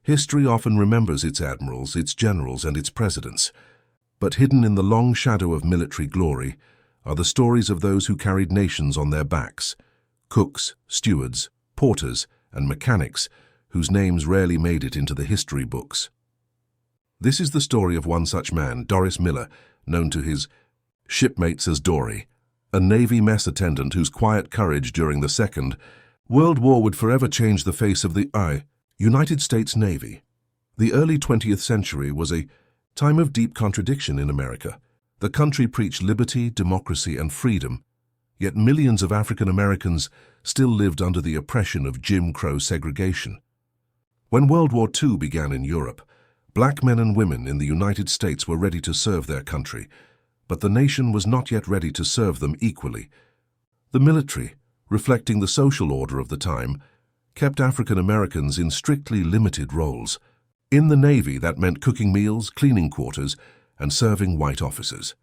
History often remembers its admirals, its generals, and its presidents. But hidden in the long shadow of military glory are the stories of those who carried nations on their backs: cooks, stewards, porters, and mechanics whose names rarely made it into the history books. This is the story of one such man, Dorie Miller, known to his shipmates as Dorie, a Navy mess attendant whose quiet courage during the Second World War would forever change the face of the United States Navy. The early 20th century was a time of deep contradiction in America. The country preached liberty, democracy, and freedom, yet millions of African Americans still lived under the oppression of Jim Crow segregation. When World War II began in Europe, black men and women in the United States were ready to serve their country, but the nation was not yet ready to serve them equally. The military, reflecting the social order of the time, kept African Americans in strictly limited roles. In the Navy, that meant cooking meals, cleaning quarters, and serving white officers.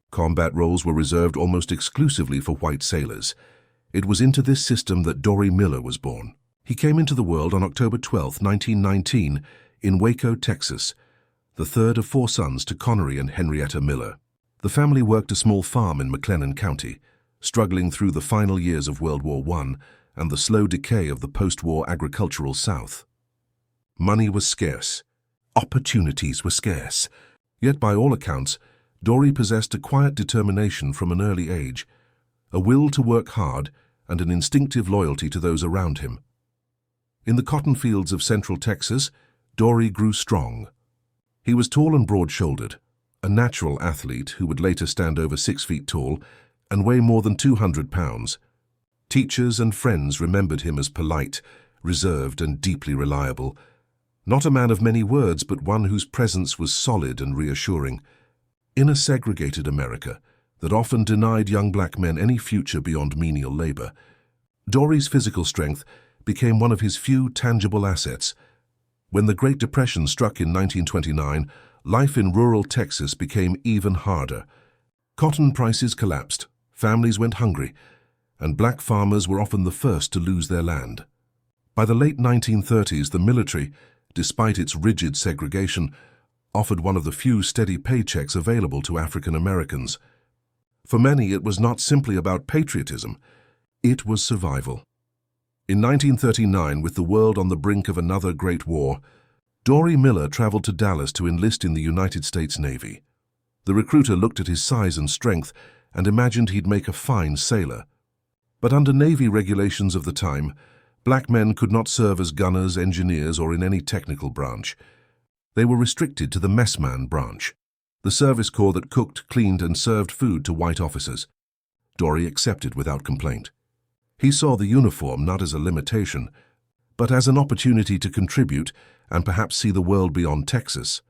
Combat roles were reserved almost exclusively for white sailors. It was into this system that Dorie Miller was born. He came into the world on October 12, 1919, in Waco, Texas, the third of 4 sons to Connery and Henrietta Miller. The family worked a small farm in McLennan County, struggling through the final years of World War I and the slow decay of the post-war agricultural South. Money was scarce. Opportunities were scarce. Yet by all accounts, Dorie possessed a quiet determination from an early age, a will to work hard, and an instinctive loyalty to those around him. In the cotton fields of central Texas, Dorie grew strong. He was tall and broad-shouldered, a natural athlete who would later stand over 6 feet tall and weigh more than 200 pounds. Teachers and friends remembered him as polite, reserved, and deeply reliable. Not a man of many words, but one whose presence was solid and reassuring. In a segregated America that often denied young black men any future beyond menial labor, Dorie's physical strength became one of his few tangible assets. When the Great Depression struck in 1929, life in rural Texas became even harder. Cotton prices collapsed, families went hungry, and black farmers were often the first to lose their land. By the late 1930s, the military, despite its rigid segregation, offered one of the few steady paychecks available to African Americans. For many, it was not simply about patriotism, it was survival. In 1939, with the world on the brink of another great war, Dorie Miller traveled to Dallas to enlist in the United States Navy. The recruiter looked at his size and strength and imagined he'd make a fine sailor. But under Navy regulations of the time, black men could not serve as gunners, engineers, or in any technical branch. They were restricted to the messman branch, the service corps that cooked, cleaned, and served food to white officers. Dorie accepted without complaint. He saw the uniform not as a limitation, but as an opportunity to contribute and perhaps see the world beyond Texas.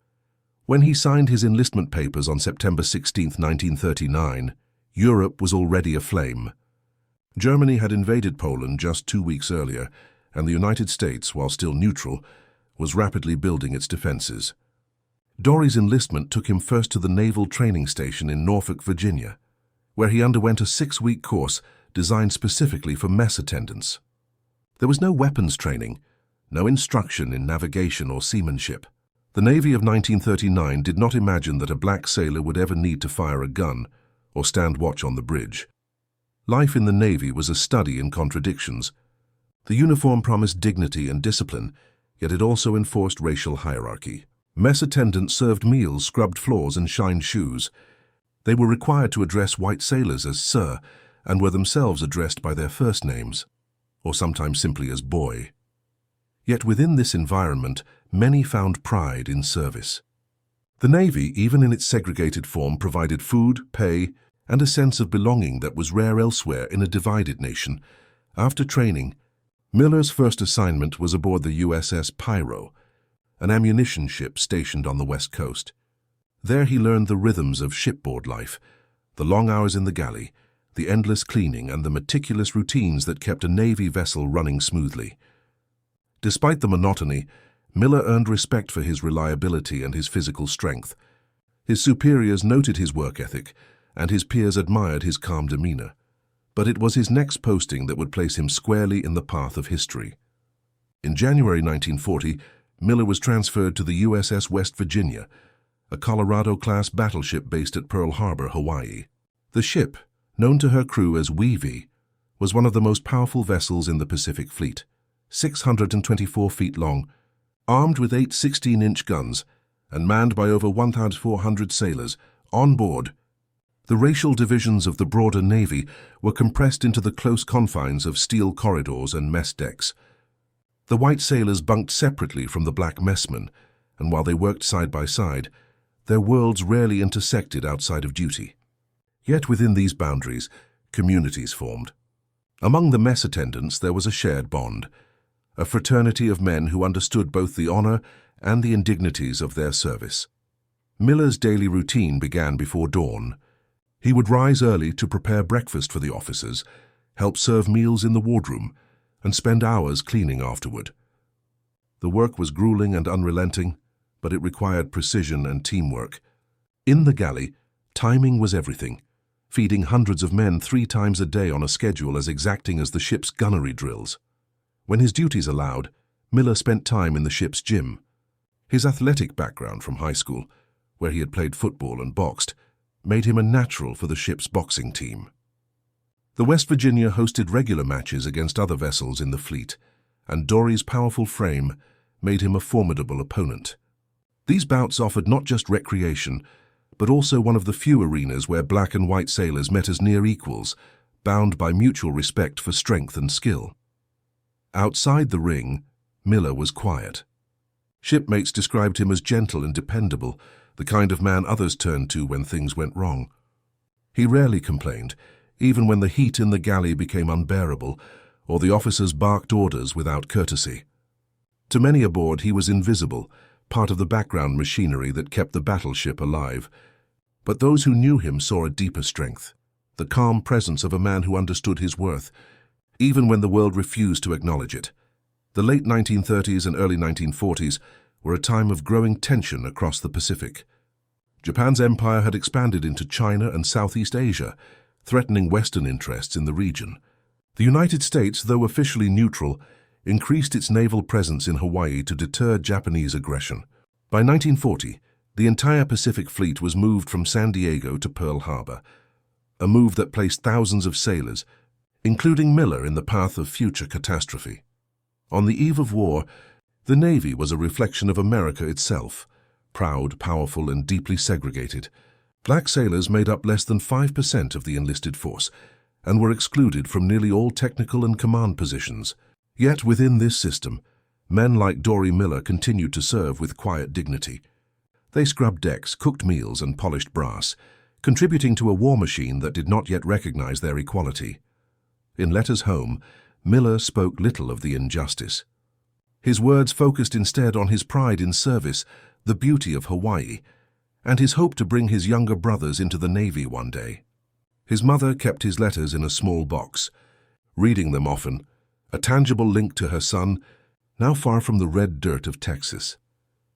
When he signed his enlistment papers on September 16, 1939, Europe was already aflame. Germany had invaded Poland just 2 weeks earlier, and the United States, while still neutral, was rapidly building its defenses. Dorie's enlistment took him first to the Naval Training Station in Norfolk, Virginia, where he underwent a 6-week course designed specifically for mess attendants. There was no weapons training, no instruction in navigation or seamanship. The Navy of 1939 did not imagine that a black sailor would ever need to fire a gun or stand watch on the bridge. Life in the Navy was a study in contradictions. The uniform promised dignity and discipline, yet it also enforced racial hierarchy. Mess attendants served meals, scrubbed floors, and shined shoes. They were required to address white sailors as sir, and were themselves addressed by their first names, or sometimes simply as boy. Yet within this environment, many found pride in service. The Navy, even in its segregated form, provided food, pay, and a sense of belonging that was rare elsewhere in a divided nation. After training, Miller's first assignment was aboard the USS Pyro, an ammunition ship stationed on the West Coast. There he learned the rhythms of shipboard life, the long hours in the galley, the endless cleaning, and the meticulous routines that kept a Navy vessel running smoothly. Despite the monotony, Miller earned respect for his reliability and his physical strength. His superiors noted his work ethic, and his peers admired his calm demeanor. But it was his next posting that would place him squarely in the path of history. In January 1940, Miller was transferred to the USS West Virginia, a Colorado-class battleship based at Pearl Harbor, Hawaii. The ship, known to her crew as Weavy, was one of the most powerful vessels in the Pacific Fleet, 624 feet long, armed with 8 16-inch guns, and manned by over 1,400 sailors on board. The racial divisions of the broader Navy were compressed into the close confines of steel corridors and mess decks. The white sailors bunked separately from the black messmen, and while they worked side by side, their worlds rarely intersected outside of duty. Yet within these boundaries, communities formed. Among the mess attendants there was a shared bond, a fraternity of men who understood both the honor and the indignities of their service. Miller's daily routine began before dawn. He would rise early to prepare breakfast for the officers, help serve meals in the wardroom, and spend hours cleaning afterward. The work was grueling and unrelenting, but it required precision and teamwork. In the galley, timing was everything, feeding hundreds of men 3 times a day on a schedule as exacting as the ship's gunnery drills. When his duties allowed, Miller spent time in the ship's gym. His athletic background from high school, where he had played football and boxed, made him a natural for the ship's boxing team. The West Virginia hosted regular matches against other vessels in the fleet, and Dorie's powerful frame made him a formidable opponent. These bouts offered not just recreation, but also one of the few arenas where black and white sailors met as near equals, bound by mutual respect for strength and skill. Outside the ring, Miller was quiet. Shipmates described him as gentle and dependable, the kind of man others turned to when things went wrong. He rarely complained, even when the heat in the galley became unbearable, or the officers barked orders without courtesy. To many aboard he was invisible, part of the background machinery that kept the battleship alive. But those who knew him saw a deeper strength, the calm presence of a man who understood his worth, even when the world refused to acknowledge it. The late 1930s and early 1940s were a time of growing tension across the Pacific. Japan's empire had expanded into China and Southeast Asia, threatening Western interests in the region. The United States, though officially neutral, increased its naval presence in Hawaii to deter Japanese aggression. By 1940, the entire Pacific Fleet was moved from San Diego to Pearl Harbor, a move that placed thousands of sailors, including Miller, in the path of future catastrophe. On the eve of war, the Navy was a reflection of America itself, proud, powerful, and deeply segregated. Black sailors made up less than 5% of the enlisted force and were excluded from nearly all technical and command positions. Yet within this system, men like Dorie Miller continued to serve with quiet dignity. They scrubbed decks, cooked meals, and polished brass, contributing to a war machine that did not yet recognize their equality. In letters home, Miller spoke little of the injustice. His words focused instead on his pride in service, the beauty of Hawaii, and his hope to bring his younger brothers into the Navy one day. His mother kept his letters in a small box, reading them often, a tangible link to her son, now far from the red dirt of Texas.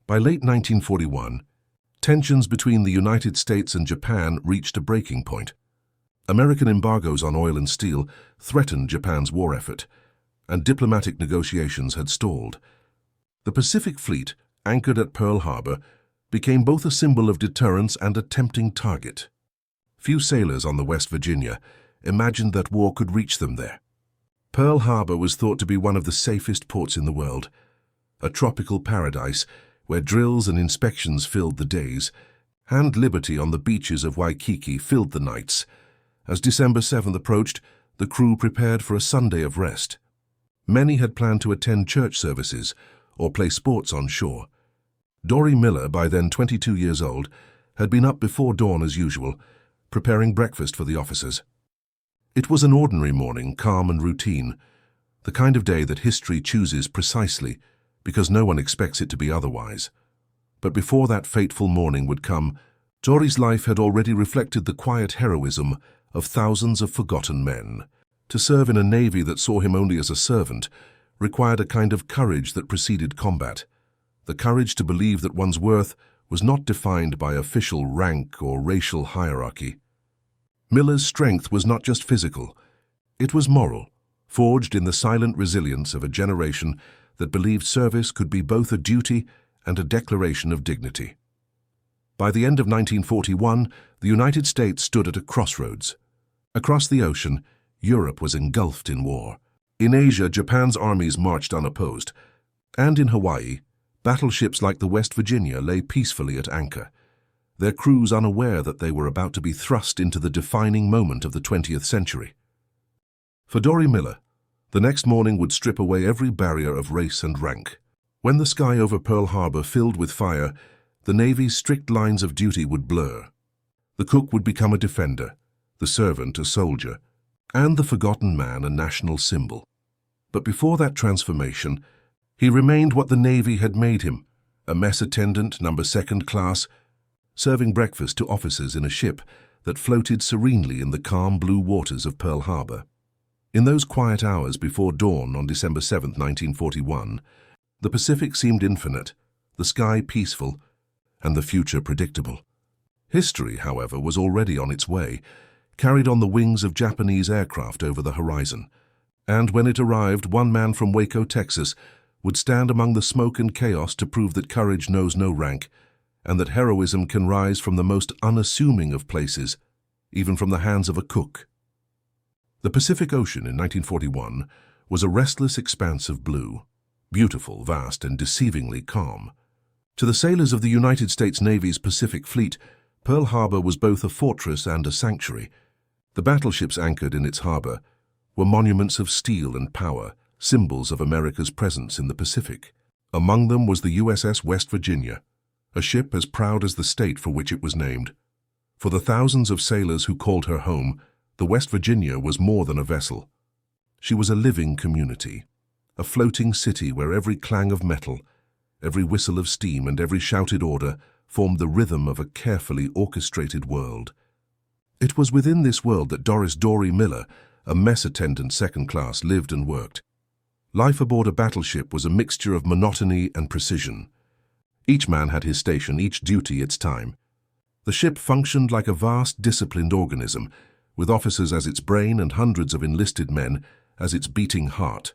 By late 1941, tensions between the United States and Japan reached a breaking point. American embargoes on oil and steel threatened Japan's war effort, and diplomatic negotiations had stalled. The Pacific Fleet, anchored at Pearl Harbor, became both a symbol of deterrence and a tempting target. Few sailors on the West Virginia imagined that war could reach them there. Pearl Harbor was thought to be one of the safest ports in the world, a tropical paradise where drills and inspections filled the days, and liberty on the beaches of Waikiki filled the nights. As December 7th approached, the crew prepared for a Sunday of rest. Many had planned to attend church services or play sports on shore. Dorie Miller, by then 22 years old, had been up before dawn as usual, preparing breakfast for the officers. It was an ordinary morning, calm and routine, the kind of day that history chooses precisely because no one expects it to be otherwise. But before that fateful morning would come, Dorie's life had already reflected the quiet heroism of thousands of forgotten men. To serve in a navy that saw him only as a servant required a kind of courage that preceded combat, the courage to believe that one's worth was not defined by official rank or racial hierarchy. Miller's strength was not just physical, it was moral, forged in the silent resilience of a generation that believed service could be both a duty and a declaration of dignity. By the end of 1941, the United States stood at a crossroads. Across the ocean, Europe was engulfed in war. In Asia, Japan's armies marched unopposed. And in Hawaii, battleships like the West Virginia lay peacefully at anchor, their crews unaware that they were about to be thrust into the defining moment of the 20th century. For Dorie Miller, the next morning would strip away every barrier of race and rank. When the sky over Pearl Harbor filled with fire, the Navy's strict lines of duty would blur. The cook would become a defender, the servant a soldier, and the forgotten man a national symbol. But before that transformation, he remained what the Navy had made him, a mess attendant, number 2nd class, serving breakfast to officers in a ship that floated serenely in the calm blue waters of Pearl Harbor. In those quiet hours before dawn on December 7, 1941, the Pacific seemed infinite, the sky peaceful, and the future predictable. History, however, was already on its way, carried on the wings of Japanese aircraft over the horizon. And when it arrived, one man from Waco, Texas, would stand among the smoke and chaos to prove that courage knows no rank, and that heroism can rise from the most unassuming of places, even from the hands of a cook. The Pacific Ocean in 1941 was a restless expanse of blue, beautiful, vast, and deceivingly calm. To the sailors of the United States Navy's Pacific Fleet, Pearl Harbor was both a fortress and a sanctuary. The battleships anchored in its harbor were monuments of steel and power, symbols of America's presence in the Pacific. Among them was the USS West Virginia, a ship as proud as the state for which it was named. For the thousands of sailors who called her home, the West Virginia was more than a vessel. She was a living community, a floating city where every clang of metal, every whistle of steam, and every shouted order formed the rhythm of a carefully orchestrated world. It was within this world that Dorie Miller, a mess attendant 2nd class, lived and worked. Life aboard a battleship was a mixture of monotony and precision. Each man had his station, each duty its time. The ship functioned like a vast, disciplined organism, with officers as its brain and hundreds of enlisted men as its beating heart.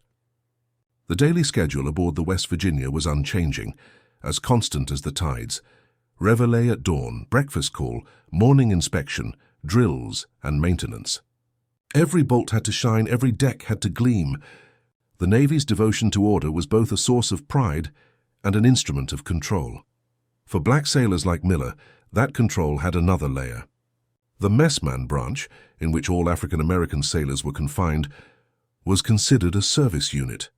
The daily schedule aboard the West Virginia was unchanging, as constant as the tides. Reveille at dawn, breakfast call, morning inspection, drills, and maintenance. Every bolt had to shine, every deck had to gleam. The Navy's devotion to order was both a source of pride and an instrument of control. For black sailors like Miller, that control had another layer. The messman branch, in which all African-American sailors were confined, was considered a service unit.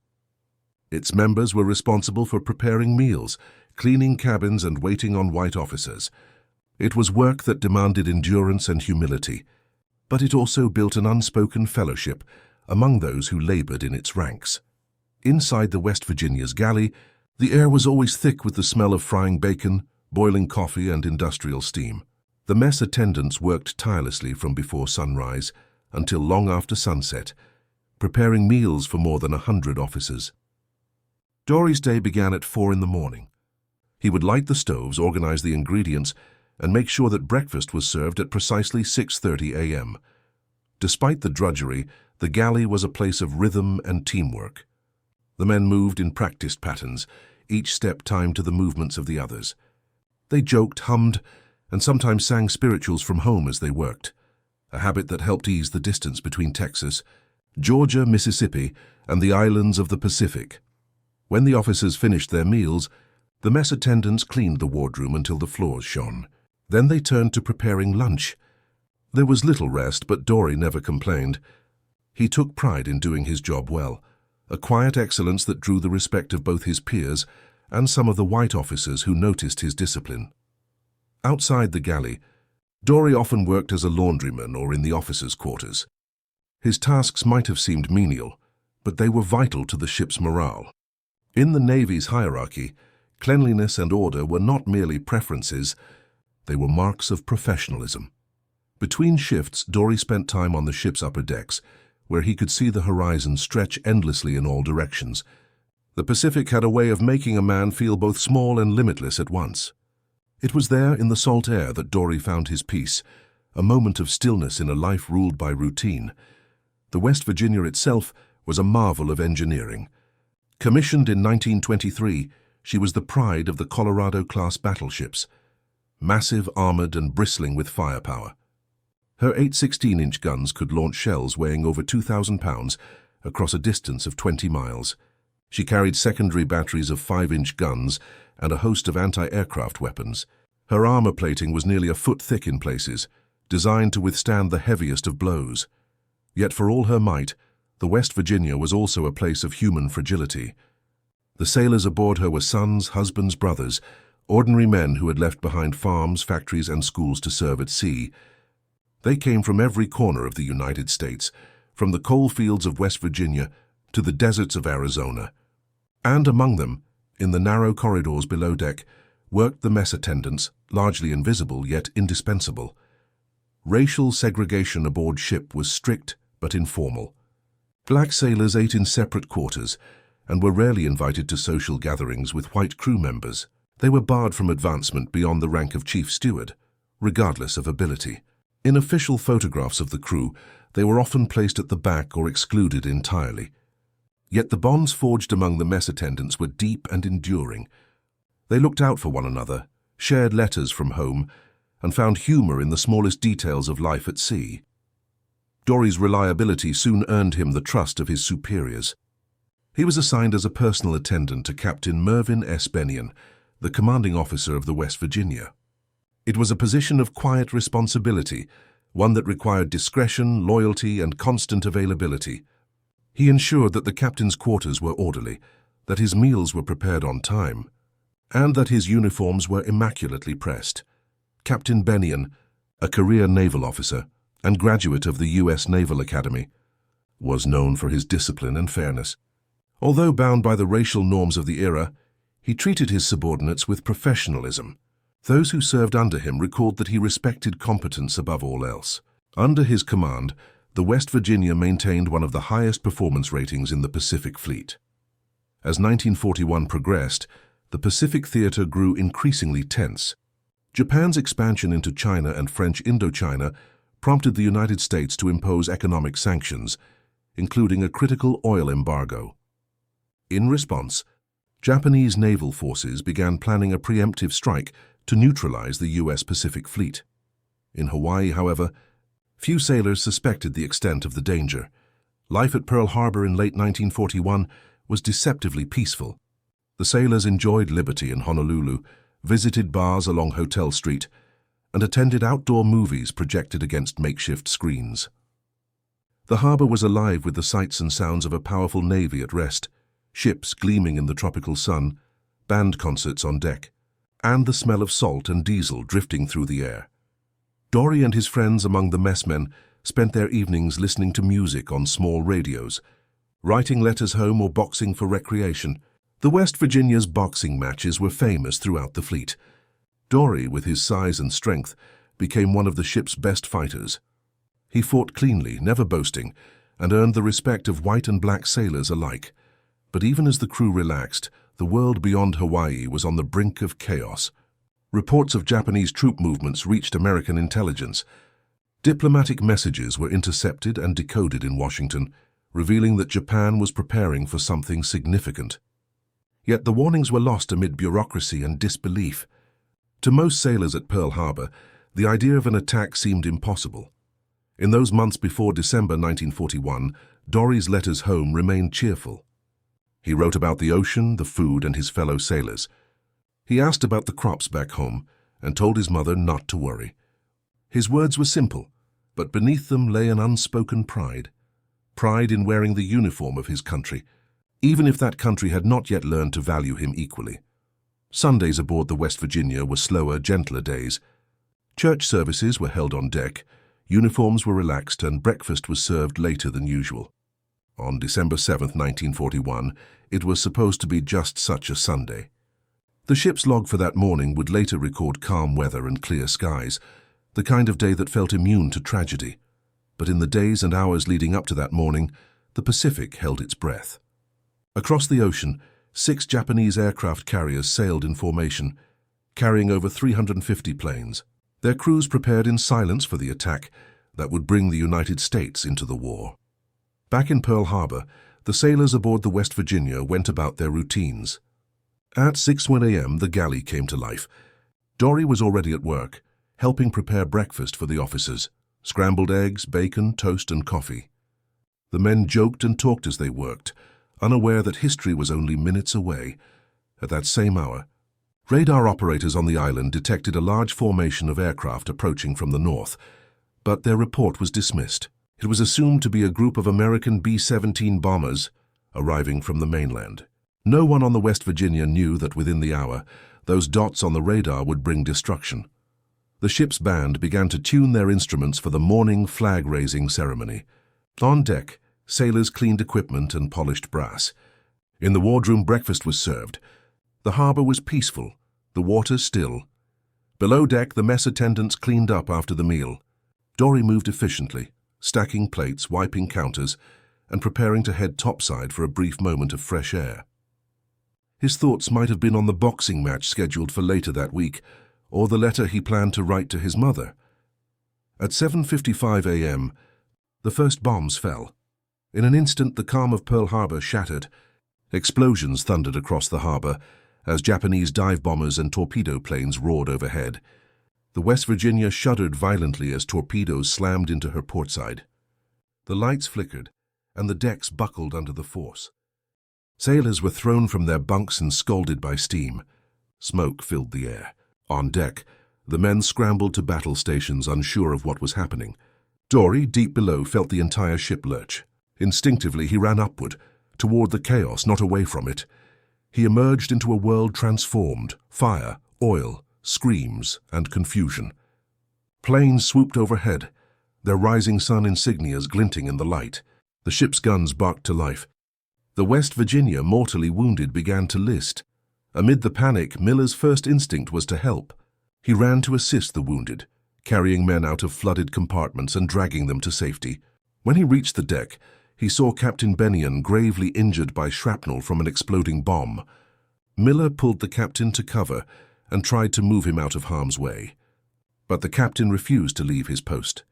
Its members were responsible for preparing meals, cleaning cabins, and waiting on white officers. It was work that demanded endurance and humility, but it also built an unspoken fellowship among those who labored in its ranks. Inside the West Virginia's galley, the air was always thick with the smell of frying bacon, boiling coffee, and industrial steam. The mess attendants worked tirelessly from before sunrise until long after sunset, preparing meals for more than 100 officers. Dorie's day began at 4 in the morning. He would light the stoves, organize the ingredients, and make sure that breakfast was served at precisely 6:30 a.m. Despite the drudgery, the galley was a place of rhythm and teamwork. The men moved in practiced patterns, each step timed to the movements of the others. They joked, hummed, and sometimes sang spirituals from home as they worked, a habit that helped ease the distance between Texas, Georgia, Mississippi, and the islands of the Pacific. When the officers finished their meals, the mess attendants cleaned the wardroom until the floors shone. Then they turned to preparing lunch. There was little rest, but Dorie never complained. He took pride in doing his job well, a quiet excellence that drew the respect of both his peers and some of the white officers who noticed his discipline. Outside the galley, Dorie often worked as a laundryman or in the officers' quarters. His tasks might have seemed menial, but they were vital to the ship's morale. In the Navy's hierarchy, cleanliness and order were not merely preferences, they were marks of professionalism. Between shifts, Dorie spent time on the ship's upper decks, where he could see the horizon stretch endlessly in all directions. The Pacific had a way of making a man feel both small and limitless at once. It was there in the salt air that Dorie found his peace, a moment of stillness in a life ruled by routine. The West Virginia itself was a marvel of engineering. Commissioned in 1923, she was the pride of the Colorado-class battleships, massive, armored, and bristling with firepower. Her 8 16-inch guns could launch shells weighing over 2,000 pounds across a distance of 20 miles. She carried secondary batteries of 5-inch guns and a host of anti-aircraft weapons. Her armor plating was nearly a foot thick in places, designed to withstand the heaviest of blows. Yet for all her might, the West Virginia was also a place of human fragility. The sailors aboard her were sons, husbands, brothers, ordinary men who had left behind farms, factories, and schools to serve at sea. They came from every corner of the United States, from the coal fields of West Virginia to the deserts of Arizona. And among them, in the narrow corridors below deck, worked the mess attendants, largely invisible yet indispensable. Racial segregation aboard ship was strict but informal. Black sailors ate in separate quarters and were rarely invited to social gatherings with white crew members. They were barred from advancement beyond the rank of chief steward, regardless of ability. In official photographs of the crew, they were often placed at the back or excluded entirely. Yet the bonds forged among the mess attendants were deep and enduring. They looked out for one another, shared letters from home, and found humor in the smallest details of life at sea. Dorie's reliability soon earned him the trust of his superiors. He was assigned as a personal attendant to Captain Mervyn S. Bennion, the commanding officer of the West Virginia. It was a position of quiet responsibility, one that required discretion, loyalty, and constant availability. He ensured that the captain's quarters were orderly, that his meals were prepared on time, and that his uniforms were immaculately pressed. Captain Bennion, a career naval officer and graduate of the U.S. Naval Academy, was known for his discipline and fairness. Although bound by the racial norms of the era, he treated his subordinates with professionalism. Those who served under him recalled that he respected competence above all else. Under his command, the West Virginia maintained one of the highest performance ratings in the Pacific Fleet. As 1941 progressed, the Pacific theater grew increasingly tense. Japan's expansion into China and French Indochina prompted the United States to impose economic sanctions, including a critical oil embargo. In response, Japanese naval forces began planning a preemptive strike to neutralize the U.S. Pacific Fleet. In Hawaii, however, few sailors suspected the extent of the danger. Life at Pearl Harbor in late 1941 was deceptively peaceful. The sailors enjoyed liberty in Honolulu, visited bars along Hotel Street, and attended outdoor movies projected against makeshift screens. The harbor was alive with the sights and sounds of a powerful navy at rest, ships gleaming in the tropical sun, band concerts on deck, and the smell of salt and diesel drifting through the air. Dorie and his friends among the messmen spent their evenings listening to music on small radios, writing letters home or boxing for recreation. The West Virginia's boxing matches were famous throughout the fleet. Dorie, with his size and strength, became one of the ship's best fighters. He fought cleanly, never boasting, and earned the respect of white and black sailors alike. But even as the crew relaxed, the world beyond Hawaii was on the brink of chaos. Reports of Japanese troop movements reached American intelligence. Diplomatic messages were intercepted and decoded in Washington, revealing that Japan was preparing for something significant. Yet the warnings were lost amid bureaucracy and disbelief. To most sailors at Pearl Harbor, the idea of an attack seemed impossible. In those months before December 1941, Dorie's letters home remained cheerful. He wrote about the ocean, the food, and his fellow sailors. He asked about the crops back home and told his mother not to worry. His words were simple, but beneath them lay an unspoken pride. Pride in wearing the uniform of his country, even if that country had not yet learned to value him equally. Sundays aboard the West Virginia were slower, gentler days. Church services were held on deck, uniforms were relaxed, and breakfast was served later than usual. On December 7, 1941, it was supposed to be just such a Sunday. The ship's log for that morning would later record calm weather and clear skies, the kind of day that felt immune to tragedy. But in the days and hours leading up to that morning, the Pacific held its breath. Across the ocean, 6 Japanese aircraft carriers sailed in formation, carrying over 350 planes. Their crews prepared in silence for the attack that would bring the United States into the war. Back in Pearl Harbor, The sailors aboard the West Virginia went about their routines. At 6:01 a.m., the galley came to life. Dorie was already at work, helping prepare breakfast for the officers: scrambled eggs, bacon, toast, and coffee. The men joked and talked as they worked, unaware that history was only minutes away. At that same hour, radar operators on the island detected a large formation of aircraft approaching from the north, but their report was dismissed. It was assumed to be a group of American B-17 bombers arriving from the mainland. No one on the West Virginia knew that within the hour, those dots on the radar would bring destruction. The ship's band began to tune their instruments for the morning flag-raising ceremony. On deck, sailors cleaned equipment and polished brass. In the wardroom, breakfast was served. The harbor was peaceful, the water still. Below deck, the mess attendants cleaned up after the meal. Dorie moved efficiently, stacking plates, wiping counters, and preparing to head topside for a brief moment of fresh air. His thoughts might have been on the boxing match scheduled for later that week, or the letter he planned to write to his mother. At 7:55 a.m., the first bombs fell. In an instant, the calm of Pearl Harbor shattered. Explosions thundered across the harbor as Japanese dive bombers and torpedo planes roared overhead. The West Virginia shuddered violently as torpedoes slammed into her portside. The lights flickered, and the decks buckled under the force. Sailors were thrown from their bunks and scalded by steam. Smoke filled the air. On deck, the men scrambled to battle stations, unsure of what was happening. Dorie, deep below, felt the entire ship lurch. Instinctively, he ran upward, toward the chaos, not away from it. He emerged into a world transformed: fire, oil, screams, and confusion. Planes swooped overhead, their rising sun insignias glinting in the light. The ship's guns barked to life. The West Virginia, mortally wounded, began to list. Amid the panic, Miller's first instinct was to help. He ran to assist the wounded, carrying men out of flooded compartments and dragging them to safety. When he reached the deck, he saw Captain Bennion gravely injured by shrapnel from an exploding bomb. Miller pulled the captain to cover and tried to move him out of harm's way. But the captain refused to leave his post.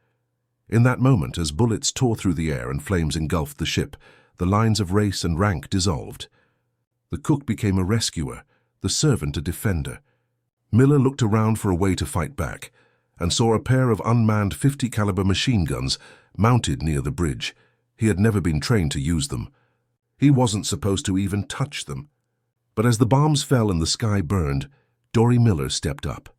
In that moment, as bullets tore through the air and flames engulfed the ship, the lines of race and rank dissolved. The cook became a rescuer, the servant a defender. Miller looked around for a way to fight back and saw a pair of unmanned .50 caliber machine guns mounted near the bridge. He had never been trained to use them. He wasn't supposed to even touch them. But as the bombs fell and the sky burned, Dorie Miller stepped up.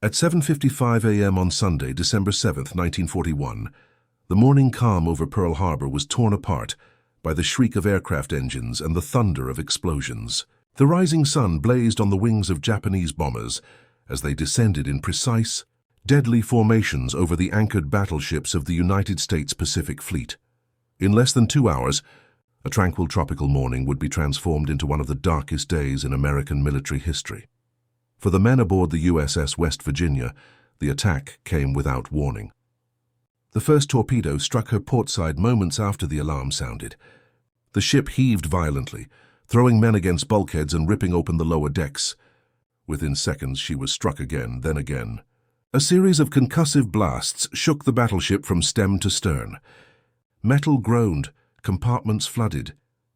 At 7:55 a.m. on Sunday, December 7, 1941, the morning calm over Pearl Harbor was torn apart by the shriek of aircraft engines and the thunder of explosions. The rising sun blazed on the wings of Japanese bombers as they descended in precise, deadly formations over the anchored battleships of the United States Pacific Fleet. In less than 2 hours, a tranquil tropical morning would be transformed into one of the darkest days in American military history. For the men aboard the USS West Virginia, the attack came without warning. The first torpedo struck her portside moments after the alarm sounded. The ship heaved violently, throwing men against bulkheads and ripping open the lower decks. Within seconds, she was struck again, then again. A series of concussive blasts shook the battleship from stem to stern. Metal groaned, compartments flooded,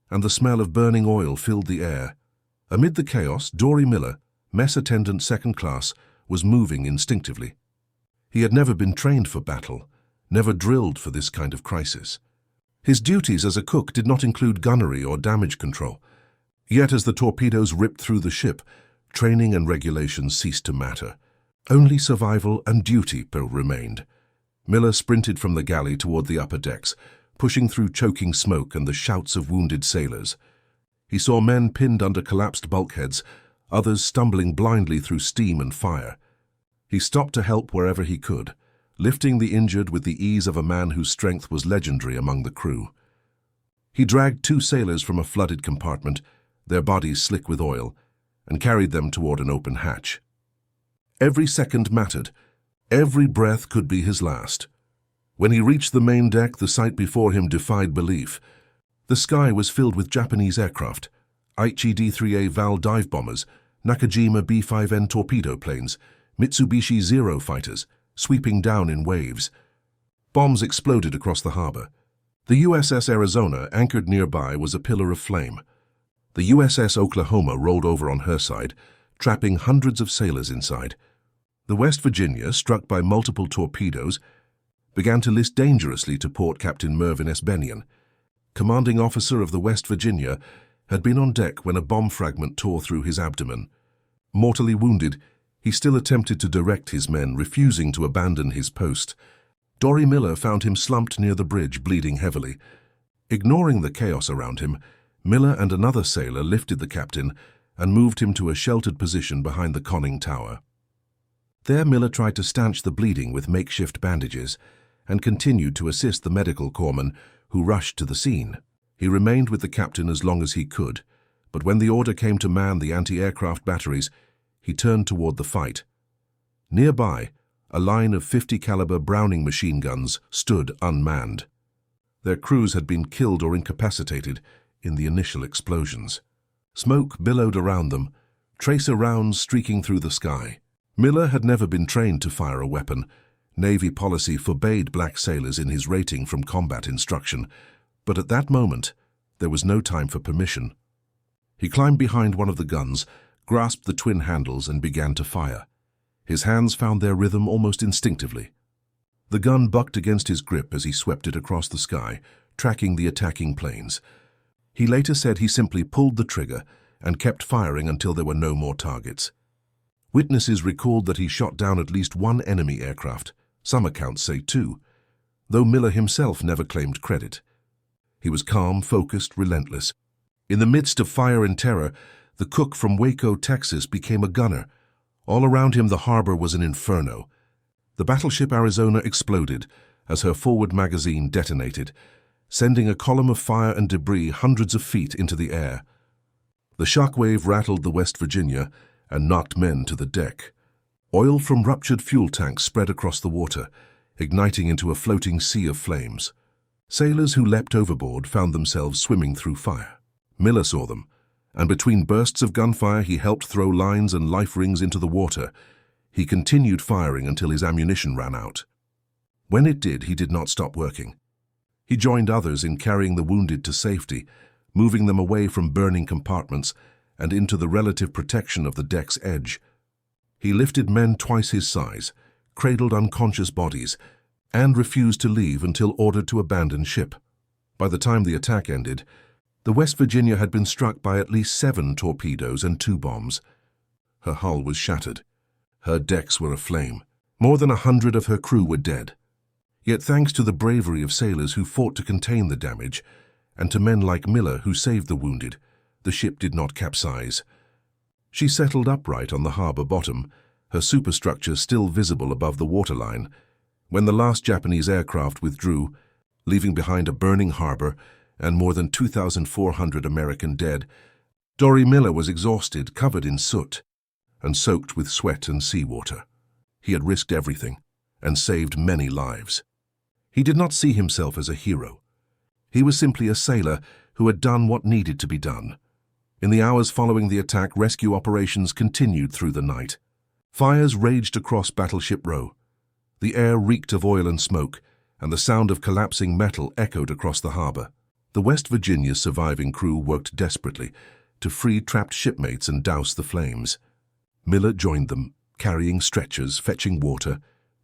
and the smell of burning oil filled the air. Amid the chaos, Dorie Miller, mess attendant second class, was moving instinctively. He had never been trained for battle, never drilled for this kind of crisis. His duties as a cook did not include gunnery or damage control. Yet as the torpedoes ripped through the ship, training and regulations ceased to matter. Only survival and duty remained. Miller sprinted from the galley toward the upper decks, pushing through choking smoke and the shouts of wounded sailors. He saw men pinned under collapsed bulkheads, others stumbling blindly through steam and fire. He stopped to help wherever he could, lifting the injured with the ease of a man whose strength was legendary among the crew. He dragged 2 sailors from a flooded compartment, their bodies slick with oil, and carried them toward an open hatch. Every second mattered. Every breath could be his last. When he reached the main deck, the sight before him defied belief. The sky was filled with Japanese aircraft, Aichi D-3A Val dive bombers, Nakajima B-5N torpedo planes, Mitsubishi Zero fighters, sweeping down in waves. Bombs exploded across the harbor. The USS Arizona, anchored nearby, was a pillar of flame. The USS Oklahoma rolled over on her side, trapping hundreds of sailors inside. The West Virginia, struck by multiple torpedoes, began to list dangerously to port. Captain Mervyn S. Bennion, commanding officer of the West Virginia, had been on deck when a bomb fragment tore through his abdomen. Mortally wounded, he still attempted to direct his men, refusing to abandon his post. Dorie Miller found him slumped near the bridge, bleeding heavily. Ignoring the chaos around him, Miller and another sailor lifted the captain and moved him to a sheltered position behind the conning tower. There, Miller tried to stanch the bleeding with makeshift bandages and continued to assist the medical corpsman who rushed to the scene. He remained with the captain as long as he could, but when the order came to man the anti-aircraft batteries, he turned toward the fight. Nearby, a line of 50-caliber Browning machine guns stood unmanned. Their crews had been killed or incapacitated in the initial explosions. Smoke billowed around them, tracer rounds streaking through the sky. Miller had never been trained to fire a weapon. Navy policy forbade black sailors in his rating from combat instruction, but at that moment, there was no time for permission. He climbed behind one of the guns, grasped the twin handles, and began to fire. His hands found their rhythm almost instinctively. The gun bucked against his grip as he swept it across the sky, tracking the attacking planes. He later said he simply pulled the trigger and kept firing until there were no more targets. Witnesses recalled that he shot down at least one enemy aircraft. Some accounts say two, though Miller himself never claimed credit. He was calm, focused, relentless. In the midst of fire and terror, the cook from Waco, Texas, became a gunner. All around him the harbor was an inferno. The battleship Arizona exploded as her forward magazine detonated, sending a column of fire and debris hundreds of feet into the air. The shockwave rattled the West Virginia and knocked men to the deck. Oil from ruptured fuel tanks spread across the water, igniting into a floating sea of flames. Sailors who leapt overboard found themselves swimming through fire. Miller saw them, and between bursts of gunfire he helped throw lines and life rings into the water. He continued firing until his ammunition ran out. When it did, he did not stop working. He joined others in carrying the wounded to safety, moving them away from burning compartments and into the relative protection of the deck's edge. He lifted men twice his size, cradled unconscious bodies, and refused to leave until ordered to abandon ship. By the time the attack ended, the West Virginia had been struck by at least 7 torpedoes and 2 bombs. Her hull was shattered. Her decks were aflame. More than 100 of her crew were dead. Yet thanks to the bravery of sailors who fought to contain the damage, and to men like Miller who saved the wounded, the ship did not capsize. She settled upright on the harbor bottom, her superstructure still visible above the waterline. When the last Japanese aircraft withdrew, leaving behind a burning harbor and more than 2,400 American dead, Dorie Miller was exhausted, covered in soot, and soaked with sweat and seawater. He had risked everything and saved many lives. He did not see himself as a hero. He was simply a sailor who had done what needed to be done. In the hours following the attack, rescue operations continued through the night. Fires raged across Battleship Row. The air reeked of oil and smoke, and the sound of collapsing metal echoed across the harbor. The West Virginia's surviving crew worked desperately to free trapped shipmates and douse the flames. Miller joined them, carrying stretchers, fetching water,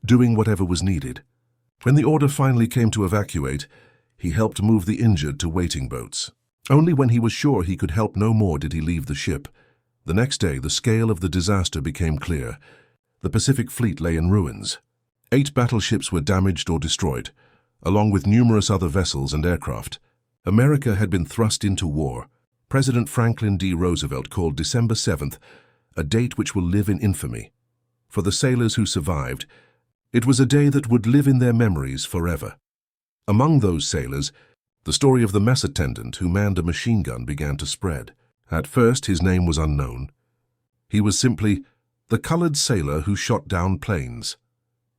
doing whatever was needed. When the order finally came to evacuate, he helped move the injured to waiting boats. Only when he was sure he could help no more did he leave the ship. The next day, the scale of the disaster became clear. The Pacific Fleet lay in ruins. 8 battleships were damaged or destroyed, along with numerous other vessels and aircraft. America had been thrust into war. President Franklin D. Roosevelt called December 7th a date which will live in infamy. For the sailors who survived, it was a day that would live in their memories forever. Among those sailors, the story of the mess attendant who manned a machine gun began to spread. At first, his name was unknown. He was simply the colored sailor who shot down planes.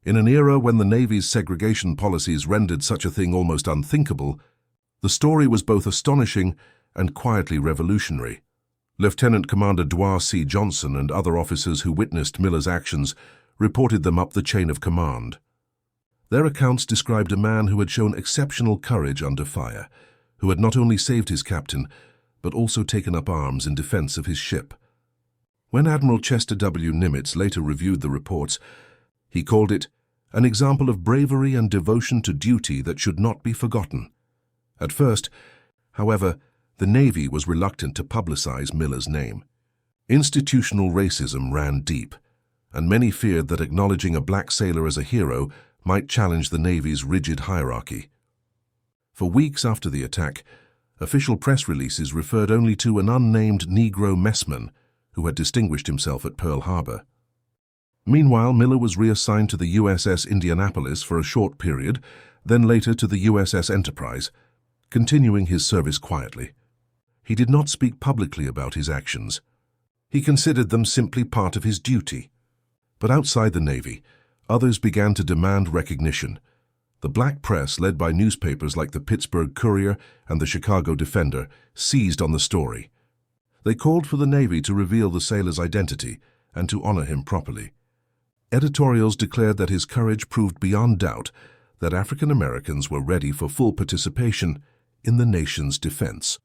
In an era when the Navy's segregation policies rendered such a thing almost unthinkable, the story was both astonishing and quietly revolutionary. Lieutenant Commander Doris C. Johnson and other officers who witnessed Miller's actions reported them up the chain of command. Their accounts described a man who had shown exceptional courage under fire, who had not only saved his captain, but also taken up arms in defense of his ship. When Admiral Chester Nimitz later reviewed the reports, he called it an example of bravery and devotion to duty that should not be forgotten. At first, however, the Navy was reluctant to publicize Miller's name. Institutional racism ran deep, and many feared that acknowledging a black sailor as a hero might challenge the Navy's rigid hierarchy. For weeks after the attack, official press releases referred only to an unnamed Negro messman who had distinguished himself at Pearl Harbor. Meanwhile, Miller was reassigned to the USS Indianapolis for a short period, then later to the USS Enterprise, continuing his service quietly. He did not speak publicly about his actions. He considered them simply part of his duty. But outside the Navy, others began to demand recognition. The black press, led by newspapers like the Pittsburgh Courier and the Chicago Defender, seized on the story. They called for the Navy to reveal the sailor's identity and to honor him properly. Editorials declared that his courage proved beyond doubt that African Americans were ready for full participation in the nation's defense.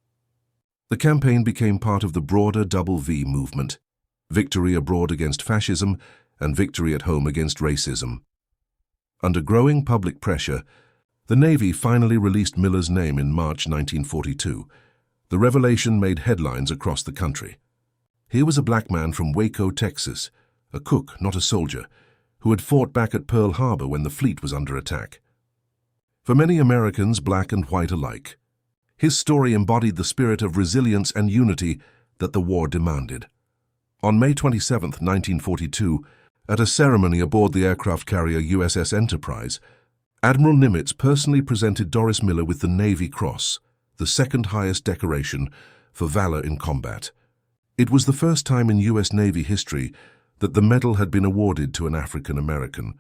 The campaign became part of the broader Double V movement, victory abroad against fascism and victory at home against racism. Under growing public pressure, the Navy finally released Miller's name in March 1942. The revelation made headlines across the country. Here was a black man from Waco, Texas, a cook, not a soldier, who had fought back at Pearl Harbor when the fleet was under attack. For many Americans, black and white alike, his story embodied the spirit of resilience and unity that the war demanded. On May 27, 1942, at a ceremony aboard the aircraft carrier USS Enterprise, Admiral Nimitz personally presented Doris Miller with the Navy Cross, the second highest decoration for valor in combat. It was the first time in U.S. Navy history that the medal had been awarded to an African American.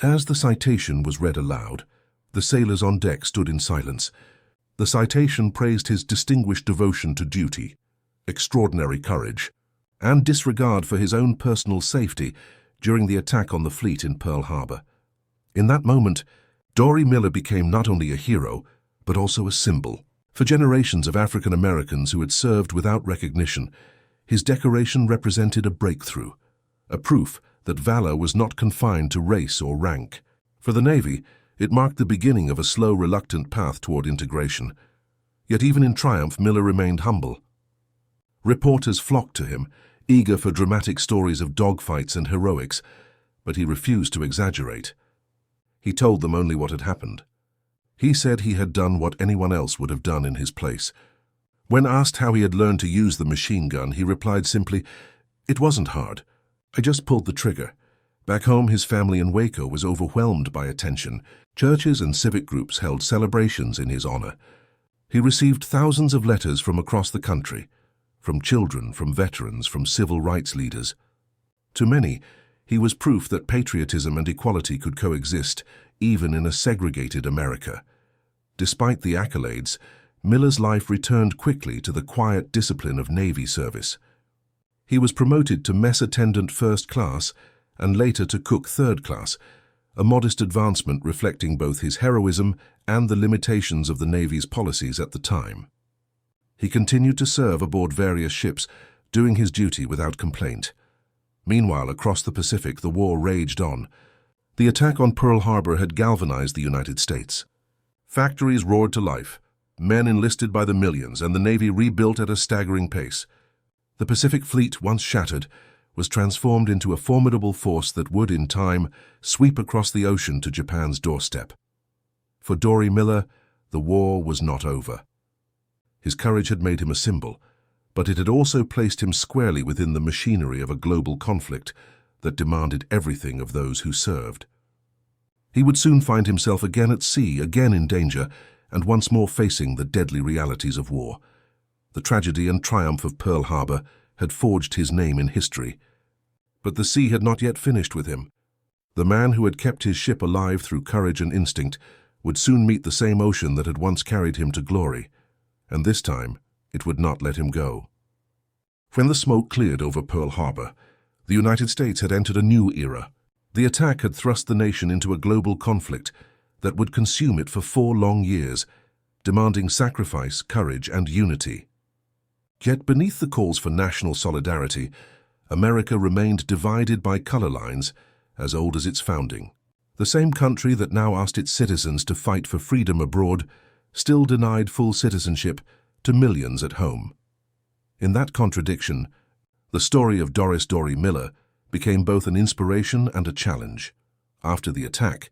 As the citation was read aloud, the sailors on deck stood in silence. The citation praised his distinguished devotion to duty, extraordinary courage, and disregard for his own personal safety during the attack on the fleet in Pearl Harbor. In that moment, Dorie Miller became not only a hero, but also a symbol. For generations of African Americans who had served without recognition, his decoration represented a breakthrough, a proof that valor was not confined to race or rank. For the Navy, it marked the beginning of a slow, reluctant path toward integration. Yet even in triumph, Miller remained humble. Reporters flocked to him, eager for dramatic stories of dogfights and heroics, but he refused to exaggerate. He told them only what had happened. He said he had done what anyone else would have done in his place. When asked how he had learned to use the machine gun, he replied simply, "It wasn't hard. I just pulled the trigger." Back home, his family in Waco was overwhelmed by attention. Churches and civic groups held celebrations in his honor. He received thousands of letters from across the country, from children, from veterans, from civil rights leaders. To many, he was proof that patriotism and equality could coexist, even in a segregated America. Despite the accolades, Miller's life returned quickly to the quiet discipline of Navy service. He was promoted to mess attendant first class and later to cook third class, a modest advancement reflecting both his heroism and the limitations of the Navy's policies at the time. He continued to serve aboard various ships, doing his duty without complaint. Meanwhile, across the Pacific, the war raged on. The attack on Pearl Harbor had galvanized the United States. Factories roared to life, men enlisted by the millions, and the Navy rebuilt at a staggering pace. The Pacific Fleet, once shattered, was transformed into a formidable force that would, in time, sweep across the ocean to Japan's doorstep. For Dorie Miller, the war was not over. His courage had made him a symbol, but it had also placed him squarely within the machinery of a global conflict that demanded everything of those who served. He would soon find himself again at sea, again in danger, and once more facing the deadly realities of war. The tragedy and triumph of Pearl Harbor had forged his name in history. But the sea had not yet finished with him. The man who had kept his ship alive through courage and instinct would soon meet the same ocean that had once carried him to glory, and this time it would not let him go. When the smoke cleared over Pearl Harbor, the United States had entered a new era, The attack had thrust the nation into a global conflict that would consume it for 4 long years, demanding sacrifice, courage, and unity. Yet beneath the calls for national solidarity, America remained divided by color lines as old as its founding. The same country that now asked its citizens to fight for freedom abroad still denied full citizenship to millions at home. In that contradiction, the story of Dorie Miller became both an inspiration and a challenge. After the attack,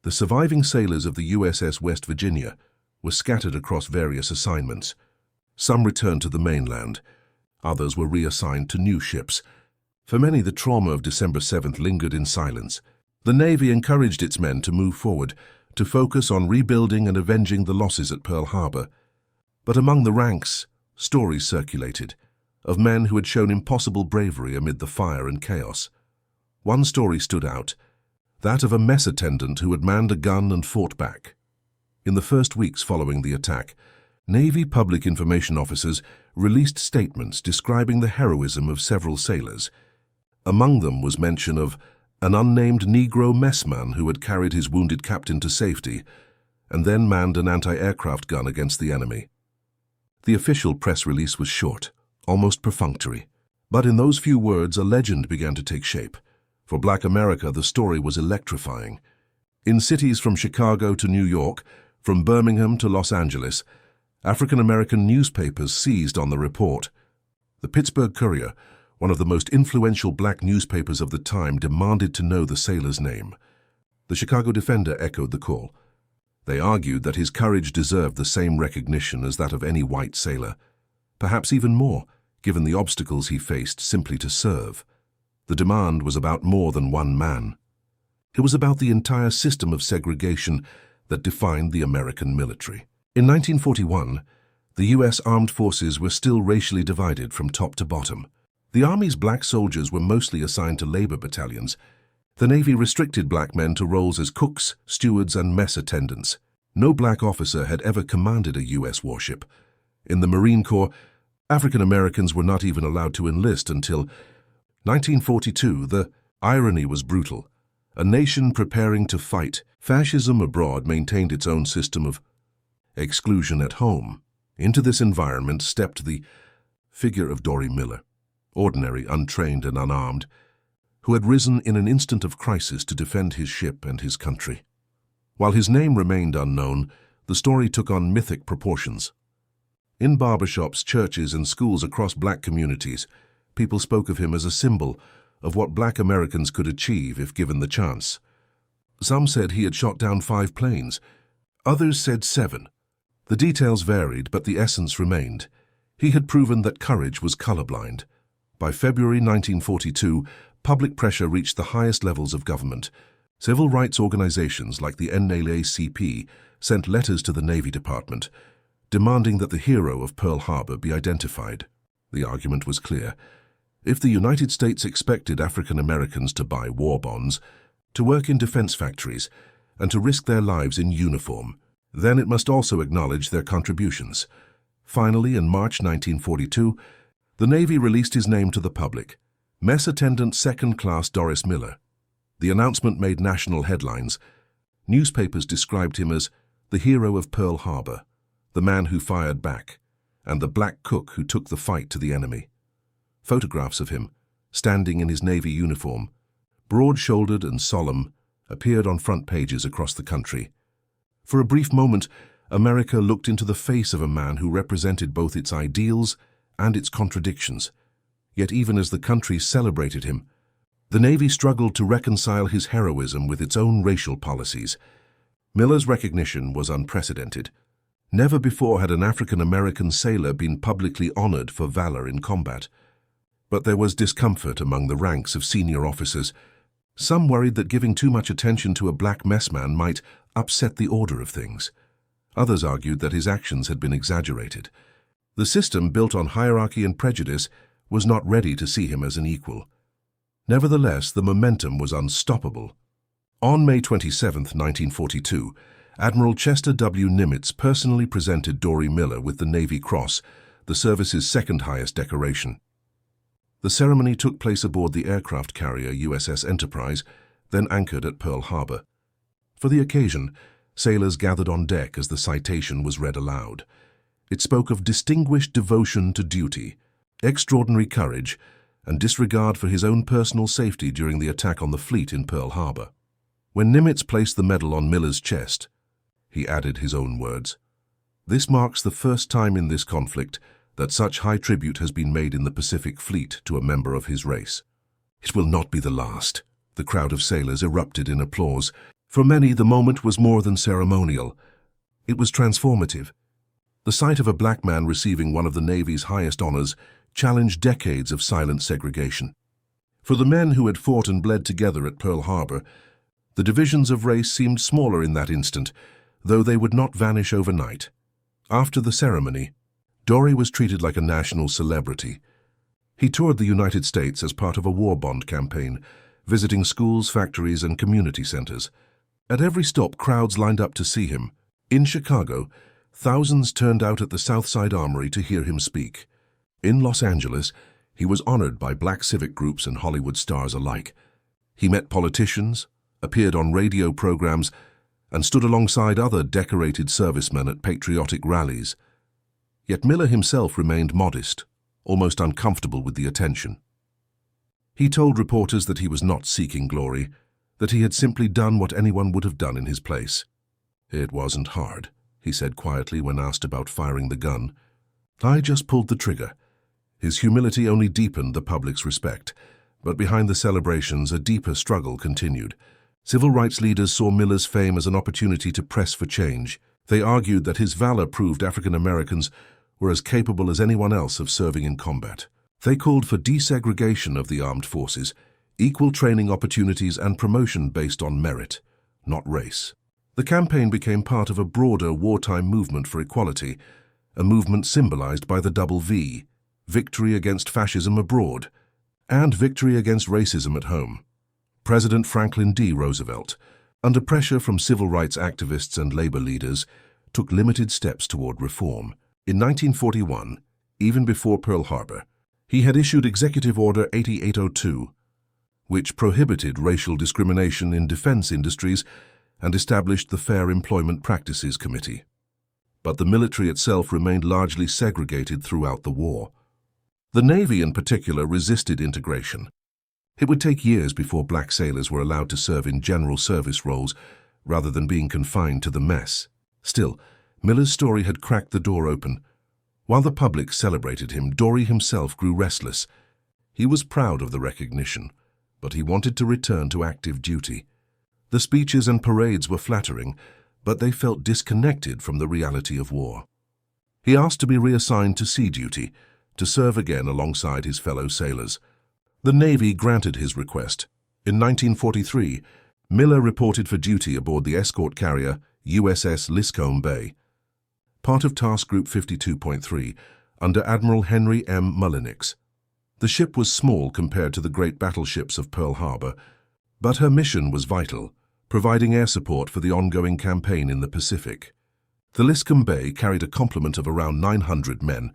the surviving sailors of the USS West Virginia were scattered across various assignments. Some returned to the mainland, others were reassigned to new ships. For many, the trauma of December 7th lingered in silence. The Navy encouraged its men to move forward, to focus on rebuilding and avenging the losses at Pearl Harbor. But among the ranks, stories circulated of men who had shown impossible bravery amid the fire and chaos. One story stood out, that of a mess attendant who had manned a gun and fought back. In the first weeks following the attack, Navy public information officers released statements describing the heroism of several sailors. Among them was mention of an unnamed Negro messman who had carried his wounded captain to safety and then manned an anti-aircraft gun against the enemy. The official press release was short, almost perfunctory, but in those few words a legend began to take shape. For Black America, the story was electrifying. In cities from Chicago to New York, from Birmingham to Los Angeles, African-American newspapers seized on the report. The Pittsburgh Courier, one of the most influential black newspapers of the time, demanded to know the sailor's name. The Chicago Defender echoed the call. They argued that his courage deserved the same recognition as that of any white sailor, perhaps even more, given the obstacles he faced simply to serve. The demand was about more than one man. It was about the entire system of segregation that defined the American military. In 1941, the U.S. Armed Forces were still racially divided from top to bottom. The Army's black soldiers were mostly assigned to labor battalions. The Navy restricted black men to roles as cooks, stewards, and mess attendants. No black officer had ever commanded a U.S. warship. In the Marine Corps, African Americans were not even allowed to enlist until 1942. The irony was brutal. A nation preparing to fight fascism abroad maintained its own system of exclusion at home. Into this environment stepped the figure of Dorie Miller, ordinary, untrained, and unarmed, who had risen in an instant of crisis to defend his ship and his country. While his name remained unknown, the story took on mythic proportions. In barbershops, churches, and schools across black communities, people spoke of him as a symbol of what black Americans could achieve if given the chance. Some said he had shot down 5 planes. Others said 7. The details varied, but the essence remained. He had proven that courage was colorblind. By February 1942, public pressure reached the highest levels of government. Civil rights organizations like the NAACP sent letters to the Navy Department, demanding that the hero of Pearl Harbor be identified. The argument was clear. If the United States expected African Americans to buy war bonds, to work in defense factories, and to risk their lives in uniform, then it must also acknowledge their contributions. Finally, in March 1942, the Navy released his name to the public, Mess Attendant 2nd Class Dorie Miller. The announcement made national headlines. Newspapers described him as the hero of Pearl Harbor, the man who fired back, and the black cook who took the fight to the enemy. Photographs of him, standing in his Navy uniform, broad-shouldered and solemn, appeared on front pages across the country. For a brief moment, America looked into the face of a man who represented both its ideals and its contradictions. Yet even as the country celebrated him, the Navy struggled to reconcile his heroism with its own racial policies. Miller's recognition was unprecedented. Never before had an African-American sailor been publicly honored for valor in combat. But there was discomfort among the ranks of senior officers. Some worried that giving too much attention to a black messman might upset the order of things. Others argued that his actions had been exaggerated. The system, built on hierarchy and prejudice, was not ready to see him as an equal. Nevertheless, the momentum was unstoppable. On May 27, 1942, Admiral Chester W. Nimitz personally presented Dorie Miller with the Navy Cross, the service's second highest decoration. The ceremony took place aboard the aircraft carrier USS Enterprise, then anchored at Pearl Harbor. For the occasion, sailors gathered on deck as the citation was read aloud. It spoke of distinguished devotion to duty, extraordinary courage, and disregard for his own personal safety during the attack on the fleet in Pearl Harbor. When Nimitz placed the medal on Miller's chest, he added his own words, "This marks the first time in this conflict that such high tribute has been made in the Pacific Fleet to a member of his race. It will not be the last." The crowd of sailors erupted in applause. For many, the moment was more than ceremonial. It was transformative. The sight of a black man receiving one of the Navy's highest honors challenged decades of silent segregation. For the men who had fought and bled together at Pearl Harbor, the divisions of race seemed smaller in that instant, though they would not vanish overnight. After the ceremony, Dorie was treated like a national celebrity. He toured the United States as part of a war bond campaign, visiting schools, factories, and community centers. At every stop, crowds lined up to see him. In Chicago, thousands turned out at the Southside Armory to hear him speak. In Los Angeles, he was honored by black civic groups and Hollywood stars alike. He met politicians, appeared on radio programs, and stood alongside other decorated servicemen at patriotic rallies. Yet Miller himself remained modest, almost uncomfortable with the attention. He told reporters that he was not seeking glory, that he had simply done what anyone would have done in his place. "It wasn't hard," he said quietly when asked about firing the gun. "I just pulled the trigger." His humility only deepened the public's respect, but behind the celebrations, a deeper struggle continued. Civil rights leaders saw Miller's fame as an opportunity to press for change. They argued that his valor proved African Americans were as capable as anyone else of serving in combat. They called for desegregation of the armed forces, equal training opportunities, and promotion based on merit, not race. The campaign became part of a broader wartime movement for equality, a movement symbolized by the double V: victory against fascism abroad and victory against racism at home. President Franklin D. Roosevelt, under pressure from civil rights activists and labor leaders, took limited steps toward reform. In 1941, even before Pearl Harbor, he had issued Executive Order 8802, which prohibited racial discrimination in defense industries and established the Fair Employment Practices Committee. But the military itself remained largely segregated throughout the war. The Navy in particular resisted integration. It would take years before black sailors were allowed to serve in general service roles rather than being confined to the mess. Still, Miller's story had cracked the door open. While the public celebrated him, Dorie himself grew restless. He was proud of the recognition, but he wanted to return to active duty. The speeches and parades were flattering, but they felt disconnected from the reality of war. He asked to be reassigned to sea duty, to serve again alongside his fellow sailors. The Navy granted his request. In 1943, Miller reported for duty aboard the escort carrier USS Liscome Bay, part of Task Group 52.3, under Admiral Henry M. Mullinix. The ship was small compared to the great battleships of Pearl Harbor, but her mission was vital, providing air support for the ongoing campaign in the Pacific. The Liscome Bay carried a complement of around 900 men,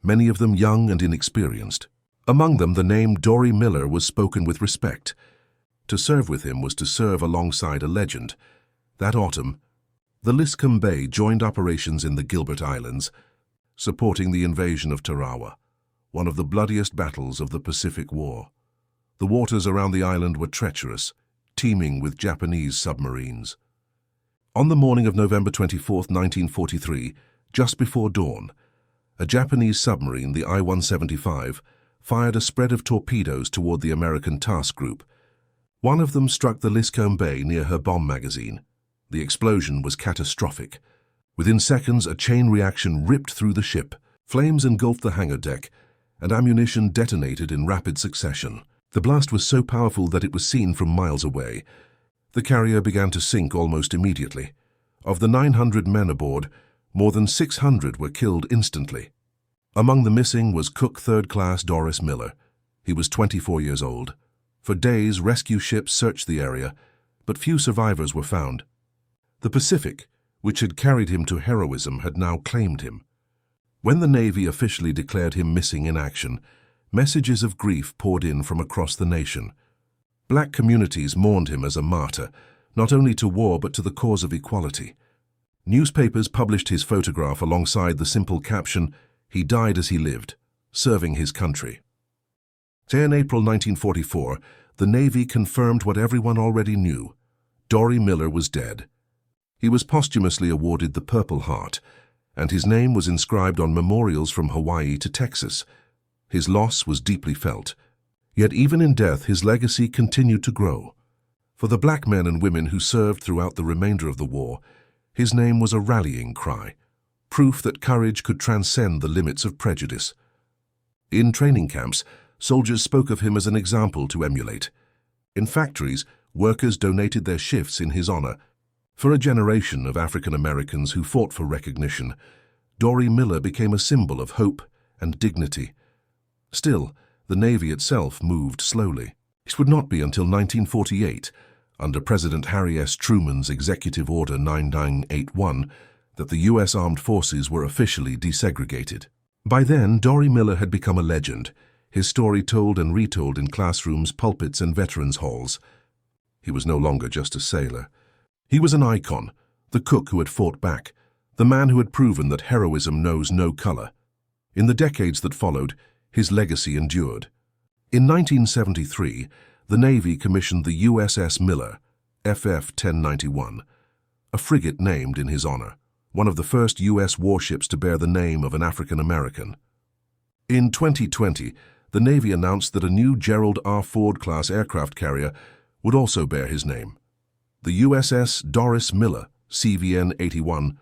many of them young and inexperienced. Among them, the name Dorie Miller was spoken with respect. To serve with him was to serve alongside a legend. That autumn, the Liscome Bay joined operations in the Gilbert Islands, supporting the invasion of Tarawa, one of the bloodiest battles of the Pacific War. The waters around the island were treacherous, teeming with Japanese submarines. On the morning of November 24, 1943, just before dawn, a Japanese submarine, the I-175, fired a spread of torpedoes toward the American task group. One of them struck the Liscome Bay near her bomb magazine. The explosion was catastrophic. Within seconds, a chain reaction ripped through the ship. Flames engulfed the hangar deck, and ammunition detonated in rapid succession. The blast was so powerful that it was seen from miles away. The carrier began to sink almost immediately. Of the 900 men aboard, more than 600 were killed instantly. Among the missing was Cook Third Class Doris Miller. He was 24 years old. For days, rescue ships searched the area, but few survivors were found. The Pacific, which had carried him to heroism, had now claimed him. When the Navy officially declared him missing in action, messages of grief poured in from across the nation. Black communities mourned him as a martyr, not only to war but to the cause of equality. Newspapers published his photograph alongside the simple caption, "He died as he lived, serving his country." In April 1944, the Navy confirmed what everyone already knew. Dorie Miller was dead. He was posthumously awarded the Purple Heart, and his name was inscribed on memorials from Hawaii to Texas. His loss was deeply felt. Yet even in death, his legacy continued to grow. For the black men and women who served throughout the remainder of the war, his name was a rallying cry, proof that courage could transcend the limits of prejudice. In training camps, soldiers spoke of him as an example to emulate. In factories, workers donated their shifts in his honor. For a generation of African Americans who fought for recognition, Dorie Miller became a symbol of hope and dignity. Still, the Navy itself moved slowly. It would not be until 1948, under President Harry S. Truman's Executive Order 9981, that the U.S. Armed Forces were officially desegregated. By then, Dorie Miller had become a legend, his story told and retold in classrooms, pulpits, and veterans' halls. He was no longer just a sailor. He was an icon, the cook who had fought back, the man who had proven that heroism knows no color. In the decades that followed, his legacy endured. In 1973, the Navy commissioned the USS Miller, FF 1091, a frigate named in his honor, one of the first U.S. warships to bear the name of an African American. In 2020, the Navy announced that a new Gerald R. Ford-class aircraft carrier would also bear his name. The USS Doris Miller, CVN 81,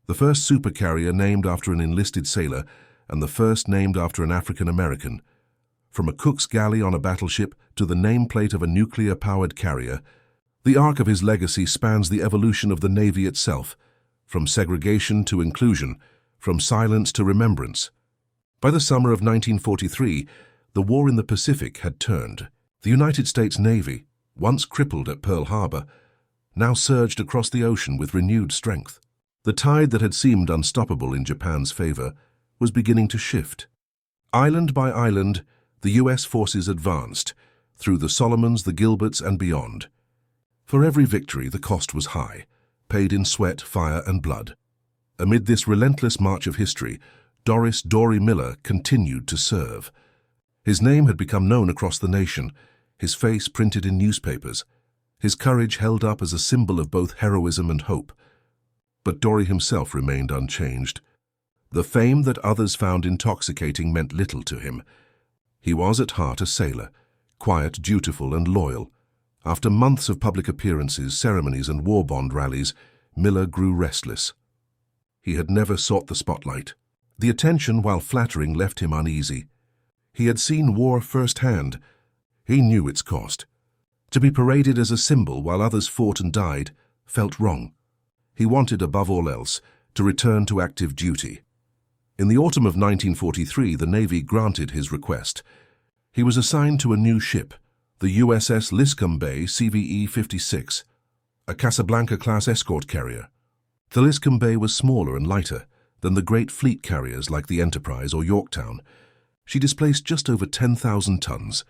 the first supercarrier named after an enlisted sailor and the first named after an African American. From a cook's galley on a battleship to the nameplate of a nuclear-powered carrier, the arc of his legacy spans the evolution of the Navy itself, from segregation to inclusion, from silence to remembrance. By the summer of 1943, the war in the Pacific had turned. The United States Navy, once crippled at Pearl Harbor, now surged across the ocean with renewed strength. The tide that had seemed unstoppable in Japan's favor was beginning to shift. Island by island, the U.S. forces advanced, through the Solomons, the Gilberts, and beyond. For every victory, the cost was high, paid in sweat, fire, and blood. Amid this relentless march of history, Dorie Miller continued to serve. His name had become known across the nation, his face printed in newspapers, his courage held up as a symbol of both heroism and hope. But Dorie himself remained unchanged. The fame that others found intoxicating meant little to him. He was at heart a sailor, quiet, dutiful, and loyal. After months of public appearances, ceremonies, and war bond rallies, Miller grew restless. He had never sought the spotlight. The attention, while flattering, left him uneasy. He had seen war firsthand. He knew its cost. To be paraded as a symbol while others fought and died felt wrong. He wanted, above all else, to return to active duty. In the autumn of 1943, the Navy granted his request. He was assigned to a new ship, the USS Liscome Bay CVE 56, a Casablanca-class escort carrier. The Liscome Bay was smaller and lighter than the great fleet carriers like the Enterprise or Yorktown. She displaced just over 10,000 tons,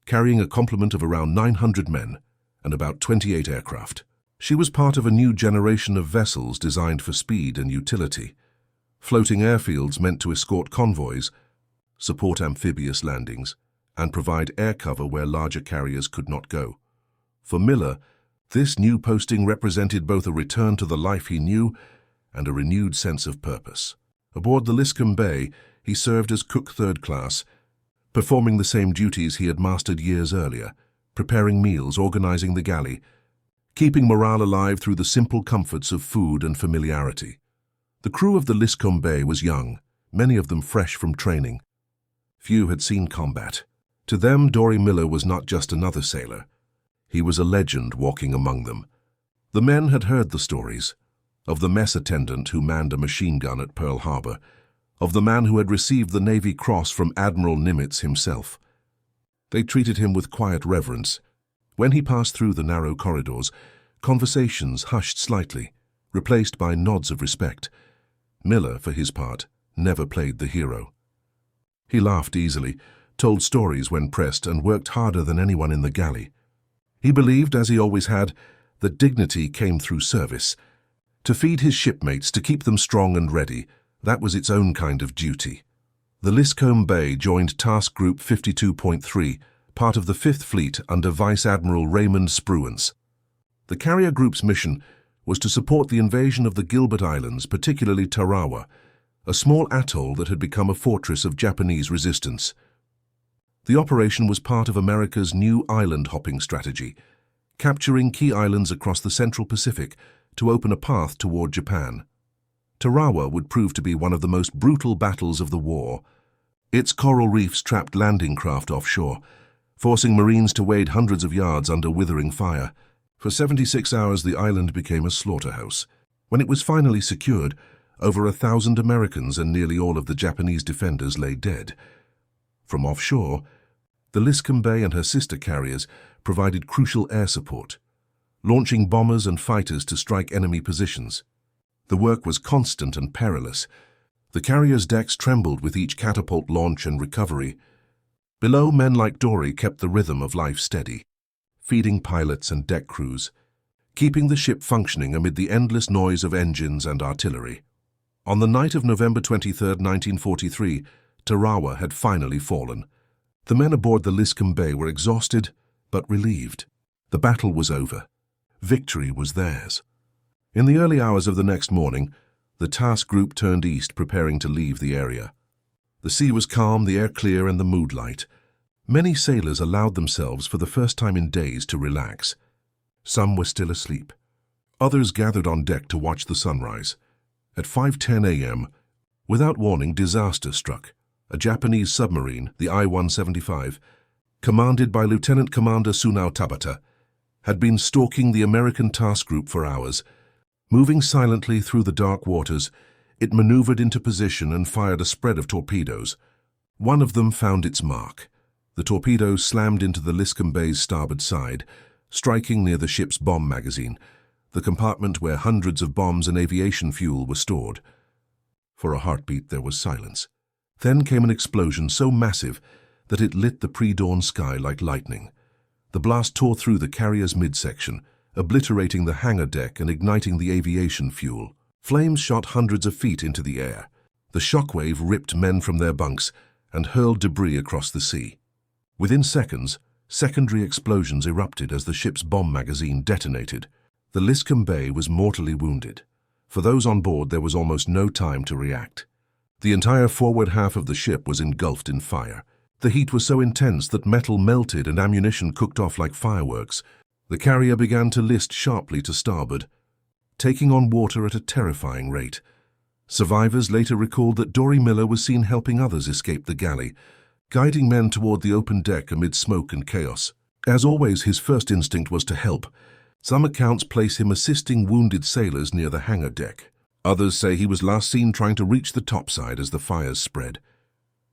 carrying a complement of around 900 men and about 28 aircraft. She was part of a new generation of vessels designed for speed and utility. Floating airfields meant to escort convoys, support amphibious landings, and provide air cover where larger carriers could not go. For Miller, this new posting represented both a return to the life he knew and a renewed sense of purpose. Aboard the Liscome Bay, he served as cook third class, performing the same duties he had mastered years earlier, preparing meals, organizing the galley, keeping morale alive through the simple comforts of food and familiarity. The crew of the Liscome Bay was young, many of them fresh from training. Few had seen combat. To them, Dorie Miller was not just another sailor. He was a legend walking among them. The men had heard the stories of the mess attendant who manned a machine gun at Pearl Harbor, of the man who had received the Navy Cross from Admiral Nimitz himself. They treated him with quiet reverence. When he passed through the narrow corridors, conversations hushed slightly, replaced by nods of respect. Miller, for his part, never played the hero. He laughed easily, told stories when pressed, and worked harder than anyone in the galley. He believed, as he always had, that dignity came through service. To feed his shipmates, to keep them strong and ready, that was its own kind of duty. The Liscome Bay joined Task Group 52.3, part of the Fifth Fleet under Vice Admiral Raymond Spruance. The carrier group's mission was to support the invasion of the Gilbert Islands, particularly Tarawa, a small atoll that had become a fortress of Japanese resistance. The operation was part of America's new island-hopping strategy, capturing key islands across the Central Pacific to open a path toward Japan. Tarawa would prove to be one of the most brutal battles of the war. Its coral reefs trapped landing craft offshore, forcing Marines to wade hundreds of yards under withering fire. For 76 hours, the island became a slaughterhouse. When it was finally secured, over 1,000 Americans and nearly all of the Japanese defenders lay dead. From offshore, the Liscome Bay and her sister carriers provided crucial air support, launching bombers and fighters to strike enemy positions. The work was constant and perilous. The carriers' decks trembled with each catapult launch and recovery. Below, men like Dorie kept the rhythm of life steady, feeding pilots and deck crews, keeping the ship functioning amid the endless noise of engines and artillery. On the night of November 23, 1943, Tarawa had finally fallen. The men aboard the Liscome Bay were exhausted but relieved. The battle was over. Victory was theirs. In the early hours of the next morning, the task group turned east, preparing to leave the area. The sea was calm, the air clear, and the mood light. Many sailors allowed themselves for the first time in days to relax. Some were still asleep. Others gathered on deck to watch the sunrise. At 5:10 a.m., without warning, disaster struck. A Japanese submarine, the I-175, commanded by Lieutenant Commander Sunao Tabata, had been stalking the American task group for hours. Moving silently through the dark waters, it maneuvered into position and fired a spread of torpedoes. One of them found its mark. The torpedo slammed into the Liscome Bay's starboard side, striking near the ship's bomb magazine, the compartment where hundreds of bombs and aviation fuel were stored. For a heartbeat, there was silence. Then came an explosion so massive that it lit the pre-dawn sky like lightning. The blast tore through the carrier's midsection, obliterating the hangar deck and igniting the aviation fuel. Flames shot hundreds of feet into the air. The shockwave ripped men from their bunks and hurled debris across the sea. Within seconds, secondary explosions erupted as the ship's bomb magazine detonated. The Liscome Bay was mortally wounded. For those on board, there was almost no time to react. The entire forward half of the ship was engulfed in fire. The heat was so intense that metal melted and ammunition cooked off like fireworks. The carrier began to list sharply to starboard, taking on water at a terrifying rate. Survivors later recalled that Dorie Miller was seen helping others escape the galley, guiding men toward the open deck amid smoke and chaos. As always, his first instinct was to help. Some accounts place him assisting wounded sailors near the hangar deck. Others say he was last seen trying to reach the topside as the fires spread.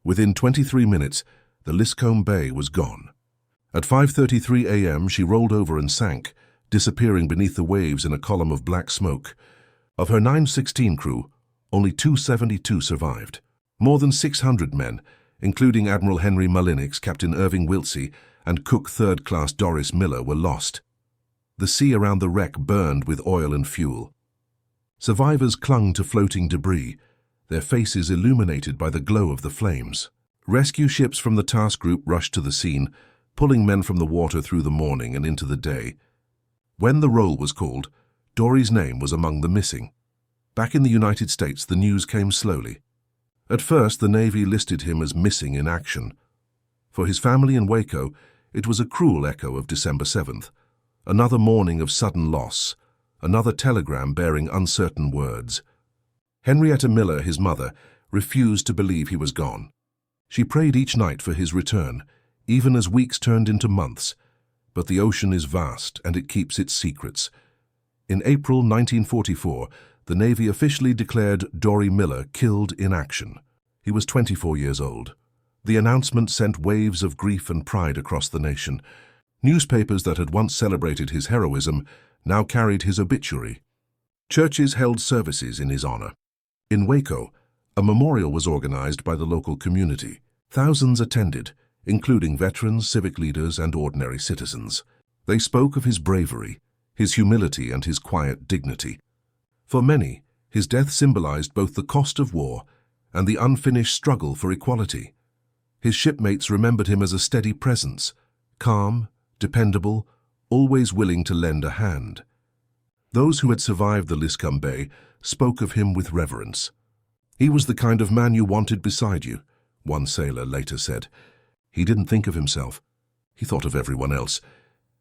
Within 23 minutes, the Liscome Bay was gone. At 5:33 a.m., she rolled over and sank, disappearing beneath the waves in a column of black smoke. Of her 916 crew, only 272 survived. More than 600 men, including Admiral Henry Mullinix, Captain Irving Wiltsey, and cook third-class Doris Miller, were lost. The sea around the wreck burned with oil and fuel. Survivors clung to floating debris, their faces illuminated by the glow of the flames. Rescue ships from the task group rushed to the scene, pulling men from the water through the morning and into the day. When the roll was called, Dorie's name was among the missing. Back in the United States, the news came slowly. At first, the Navy listed him as missing in action. For his family in Waco, it was a cruel echo of December 7th, another morning of sudden loss, another telegram bearing uncertain words. Henrietta Miller, his mother, refused to believe he was gone. She prayed each night for his return, even as weeks turned into months. But the ocean is vast, and it keeps its secrets. In April 1944, the Navy officially declared Dorie Miller killed in action. He was 24 years old. The announcement sent waves of grief and pride across the nation. Newspapers that had once celebrated his heroism now carried his obituary. Churches held services in his honor. In Waco, a memorial was organized by the local community. Thousands attended, including veterans, civic leaders, and ordinary citizens. They spoke of his bravery, his humility, and his quiet dignity. For many, his death symbolized both the cost of war and the unfinished struggle for equality. His shipmates remembered him as a steady presence, calm, dependable, always willing to lend a hand. Those who had survived the Liscome Bay spoke of him with reverence. "He was the kind of man you wanted beside you," one sailor later said. He didn't think of himself. He thought of everyone else.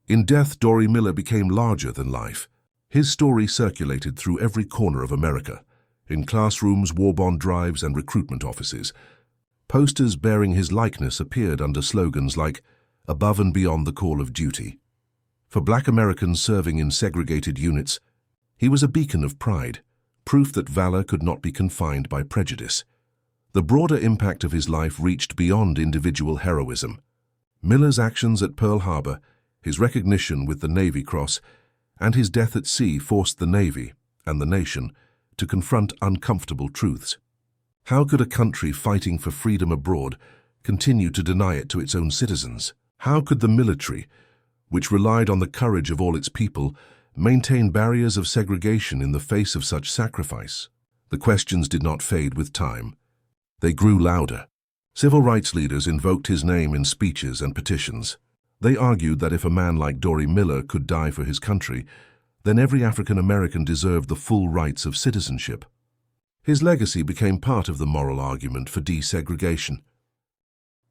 In death, Dorie Miller became larger than life. His story circulated through every corner of America, in classrooms, war bond drives, and recruitment offices. Posters bearing his likeness appeared under slogans like, "Above and beyond the call of duty." For Black Americans serving in segregated units, he was a beacon of pride, proof that valor could not be confined by prejudice. The broader impact of his life reached beyond individual heroism. Miller's actions at Pearl Harbor, his recognition with the Navy Cross, and his death at sea forced the Navy and the nation to confront uncomfortable truths. How could a country fighting for freedom abroad continue to deny it to its own citizens? How could the military, which relied on the courage of all its people, maintain barriers of segregation in the face of such sacrifice? The questions did not fade with time. They grew louder. Civil rights leaders invoked his name in speeches and petitions. They argued that if a man like Dorie Miller could die for his country, then every African American deserved the full rights of citizenship. His legacy became part of the moral argument for desegregation.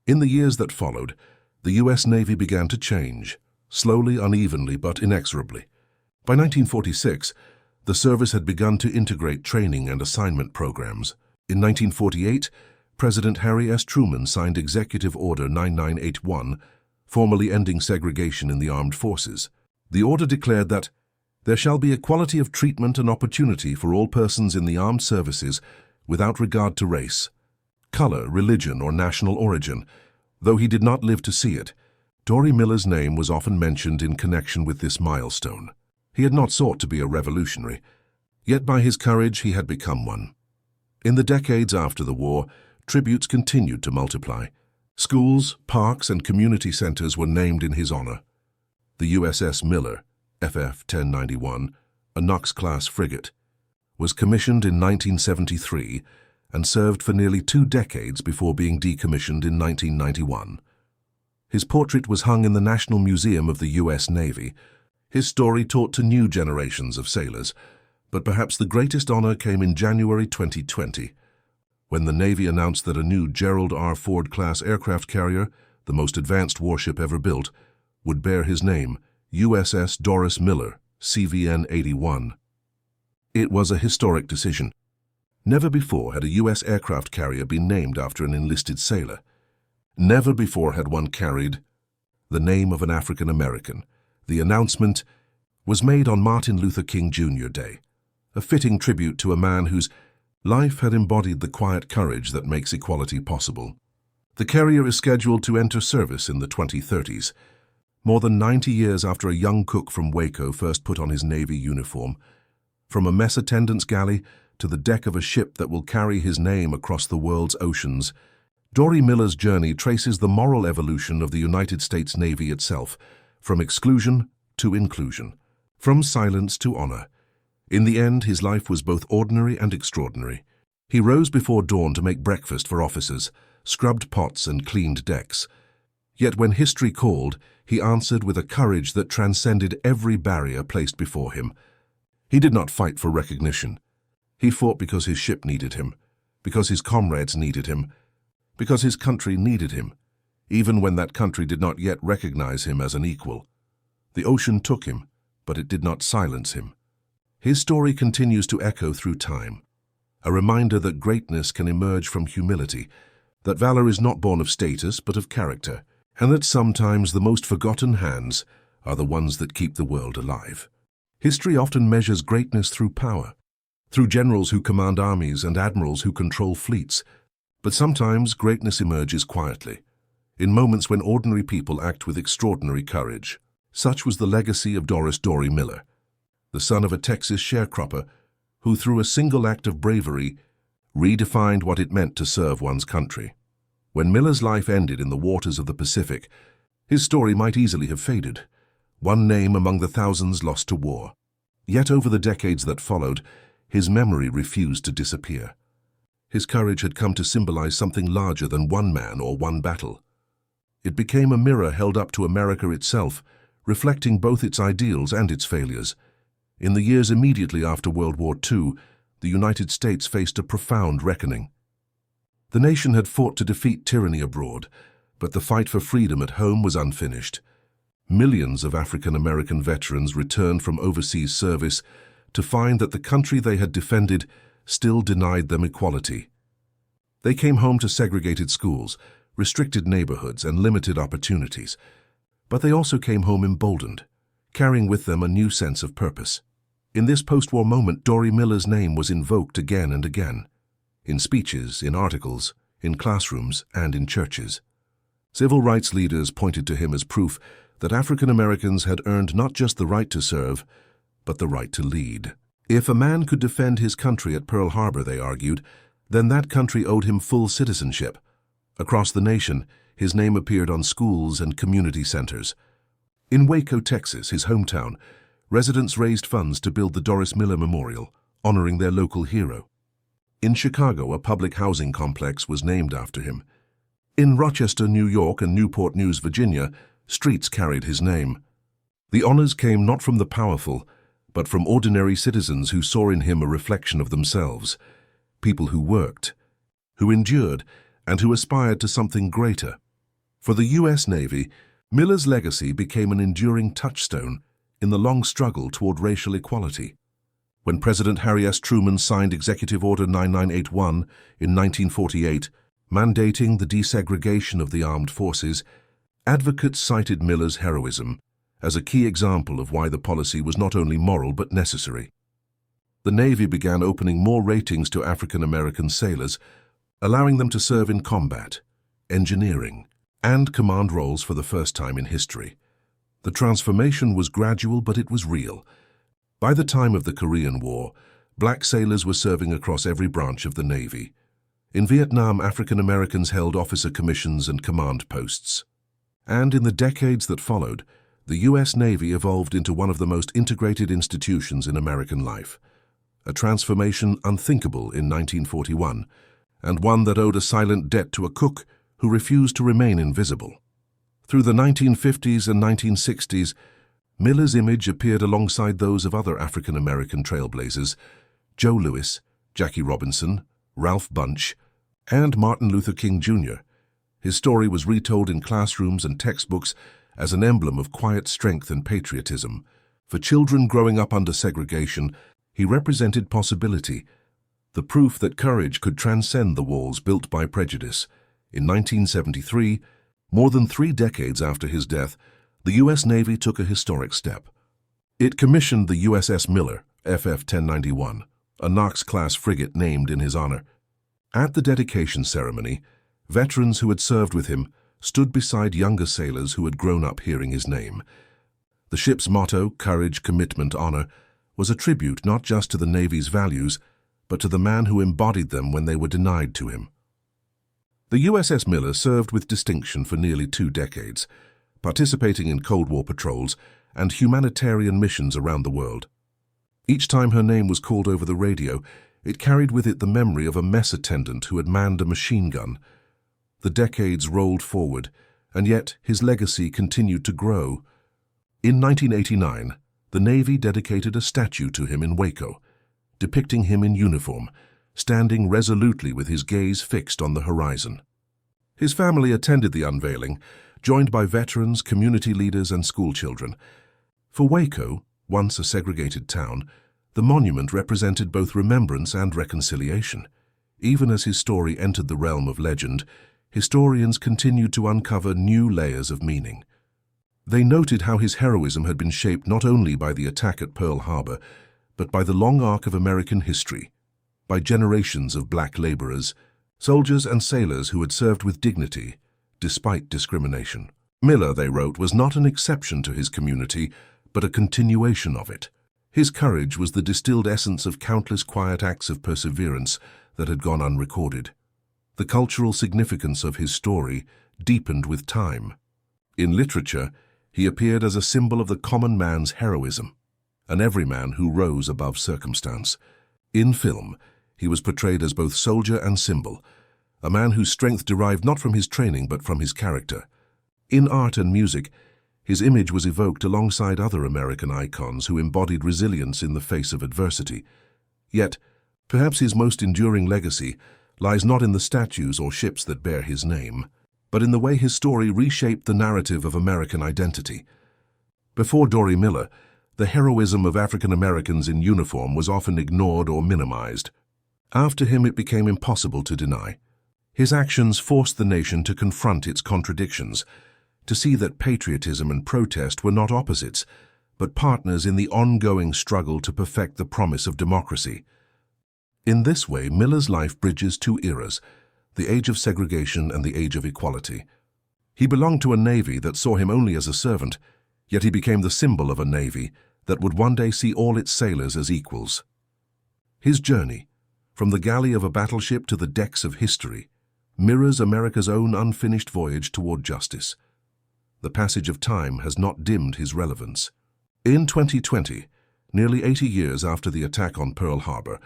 In the years that followed, the U.S. Navy began to change, slowly, unevenly, but inexorably. By 1946, the service had begun to integrate training and assignment programs. In 1948, President Harry S. Truman signed Executive Order 9981, formally ending segregation in the armed forces. The order declared that there shall be equality of treatment and opportunity for all persons in the armed services without regard to race, color, religion, or national origin. Though he did not live to see it, Dorie Miller's name was often mentioned in connection with this milestone. He had not sought to be a revolutionary, yet by his courage he had become one. In the decades after the war, tributes continued to multiply. Schools, parks, and community centers were named in his honor. The USS Miller, FF 1091, a Knox-class frigate, was commissioned in 1973 and served for nearly 2 decades before being decommissioned in 1991. His portrait was hung in the National Museum of the U.S. Navy. His story taught to new generations of sailors, but perhaps the greatest honor came in January 2020, when the Navy announced that a new Gerald R. Ford-class aircraft carrier, the most advanced warship ever built, would bear his name, USS Doris Miller, CVN-81. It was a historic decision. Never before had a U.S. aircraft carrier been named after an enlisted sailor. Never before had one carried the name of an African American. The announcement was made on Martin Luther King Jr. Day, a fitting tribute to a man whose life had embodied the quiet courage that makes equality possible. The carrier is scheduled to enter service in the 2030s, more than 90 years after a young cook from Waco first put on his Navy uniform. From a mess attendant's galley to the deck of a ship that will carry his name across the world's oceans, Dorie Miller's journey traces the moral evolution of the United States Navy itself, from exclusion to inclusion, from silence to honor. In the end, his life was both ordinary and extraordinary. He rose before dawn to make breakfast for officers, scrubbed pots and cleaned decks. Yet when history called, he answered with a courage that transcended every barrier placed before him. He did not fight for recognition. He fought because his ship needed him, because his comrades needed him, because his country needed him, even when that country did not yet recognize him as an equal. The ocean took him, but it did not silence him. His story continues to echo through time, a reminder that greatness can emerge from humility, that valor is not born of status but of character, and that sometimes the most forgotten hands are the ones that keep the world alive. History often measures greatness through power, through generals who command armies and admirals who control fleets, but sometimes greatness emerges quietly, in moments when ordinary people act with extraordinary courage. Such was the legacy of Dorie Miller, the son of a Texas sharecropper who, through a single act of bravery, redefined what it meant to serve one's country. When Miller's life ended in the waters of the Pacific, his story might easily have faded. one name among the thousands lost to war. Yet over the decades that followed, his memory refused to disappear. His courage had come to symbolize something larger than one man or one battle. It became a mirror held up to America itself, reflecting both its ideals and its failures. In the years immediately after World War II, the United States faced a profound reckoning. The nation had fought to defeat tyranny abroad, but the fight for freedom at home was unfinished. Millions of African American veterans returned from overseas service to find that the country they had defended still denied them equality. They came home to segregated schools, restricted neighborhoods, and limited opportunities. But they also came home emboldened, carrying with them a new sense of purpose. In this post-war moment, Dorie Miller's name was invoked again and again, in speeches, in articles, in classrooms, and in churches. Civil rights leaders pointed to him as proof that African Americans had earned not just the right to serve, but the right to lead. If a man could defend his country at Pearl Harbor, they argued, then that country owed him full citizenship. Across the nation, his name appeared on schools and community centers. In Waco, Texas, his hometown, residents raised funds to build the Dorie Miller Memorial, honoring their local hero. In Chicago, a public housing complex was named after him. In Rochester, New York, and Newport News, Virginia, streets carried his name. The honors came not from the powerful, but from ordinary citizens who saw in him a reflection of themselves, people who worked, who endured, and who aspired to something greater. For the U.S. Navy, Miller's legacy became an enduring touchstone in the long struggle toward racial equality. When President Harry S. Truman signed Executive Order 9981 in 1948, mandating the desegregation of the armed forces, advocates cited Miller's heroism as a key example of why the policy was not only moral but necessary. The Navy began opening more ratings to African American sailors, allowing them to serve in combat, engineering, and command roles for the first time in history. The transformation was gradual, but it was real. By the time of the Korean War, black sailors were serving across every branch of the Navy. In Vietnam, African Americans held officer commissions and command posts. And in the decades that followed, the U.S. Navy evolved into one of the most integrated institutions in American life. A transformation unthinkable in 1941, and one that owed a silent debt to a cook who refused to remain invisible. Through the 1950s and 1960s, Miller's image appeared alongside those of other African American trailblazers, Joe Louis, Jackie Robinson, Ralph Bunche, and Martin Luther King Jr. His story was retold in classrooms and textbooks as an emblem of quiet strength and patriotism. For children growing up under segregation, he represented possibility, the proof that courage could transcend the walls built by prejudice. In 1973, more than 3 decades after his death, the U.S. Navy took a historic step. It commissioned the USS Miller, FF 1091, a Knox-class frigate named in his honor. At the dedication ceremony, veterans who had served with him stood beside younger sailors who had grown up hearing his name. The ship's motto, courage, commitment, honor, was a tribute not just to the Navy's values, but to the man who embodied them when they were denied to him. The USS Miller served with distinction for nearly 2 decades, participating in Cold War patrols and humanitarian missions around the world. Each time her name was called over the radio, it carried with it the memory of a mess attendant who had manned a machine gun. The decades rolled forward, and yet his legacy continued to grow. In 1989, the Navy dedicated a statue to him in Waco, depicting him in uniform, standing resolutely with his gaze fixed on the horizon. His family attended the unveiling, joined by veterans, community leaders, and schoolchildren. For Waco, once a segregated town, the monument represented both remembrance and reconciliation. Even as his story entered the realm of legend, historians continued to uncover new layers of meaning. They noted how his heroism had been shaped not only by the attack at Pearl Harbor, but by the long arc of American history, by generations of black laborers, soldiers and sailors who had served with dignity, despite discrimination. Miller, they wrote, was not an exception to his community, but a continuation of it. His courage was the distilled essence of countless quiet acts of perseverance that had gone unrecorded. The cultural significance of his story deepened with time. In literature, He appeared as a symbol of the common man's heroism, an everyman who rose above circumstance. In film, he was portrayed as both soldier and symbol, a man whose strength derived not from his training but from his character. In art and music, his image was evoked alongside other American icons who embodied resilience in the face of adversity. Yet, perhaps his most enduring legacy lies not in the statues or ships that bear his name, but in the way his story reshaped the narrative of American identity. Before Dorie Miller, the heroism of African Americans in uniform was often ignored or minimized. After him, it became impossible to deny. His actions forced the nation to confront its contradictions, to see that patriotism and protest were not opposites, but partners in the ongoing struggle to perfect the promise of democracy. In this way, Miller's life bridges two eras, the age of segregation and the age of equality. He belonged to a navy that saw him only as a servant, yet he became the symbol of a navy that would one day see all its sailors as equals. His journey, from the galley of a battleship to the decks of history, mirrors America's own unfinished voyage toward justice. The passage of time has not dimmed his relevance. In 2020, nearly 80 years after the attack on Pearl Harbor,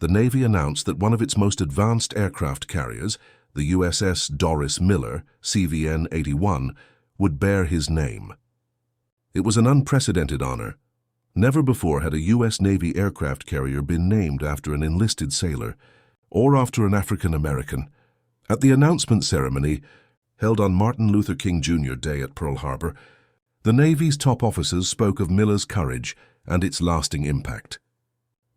the Navy announced that one of its most advanced aircraft carriers, the USS Dorie Miller, CVN-81, would bear his name. It was an unprecedented honor. Never before had a U.S. Navy aircraft carrier been named after an enlisted sailor or after an African American. At the announcement ceremony, held on Martin Luther King Jr. Day at Pearl Harbor, the Navy's top officers spoke of Miller's courage and its lasting impact.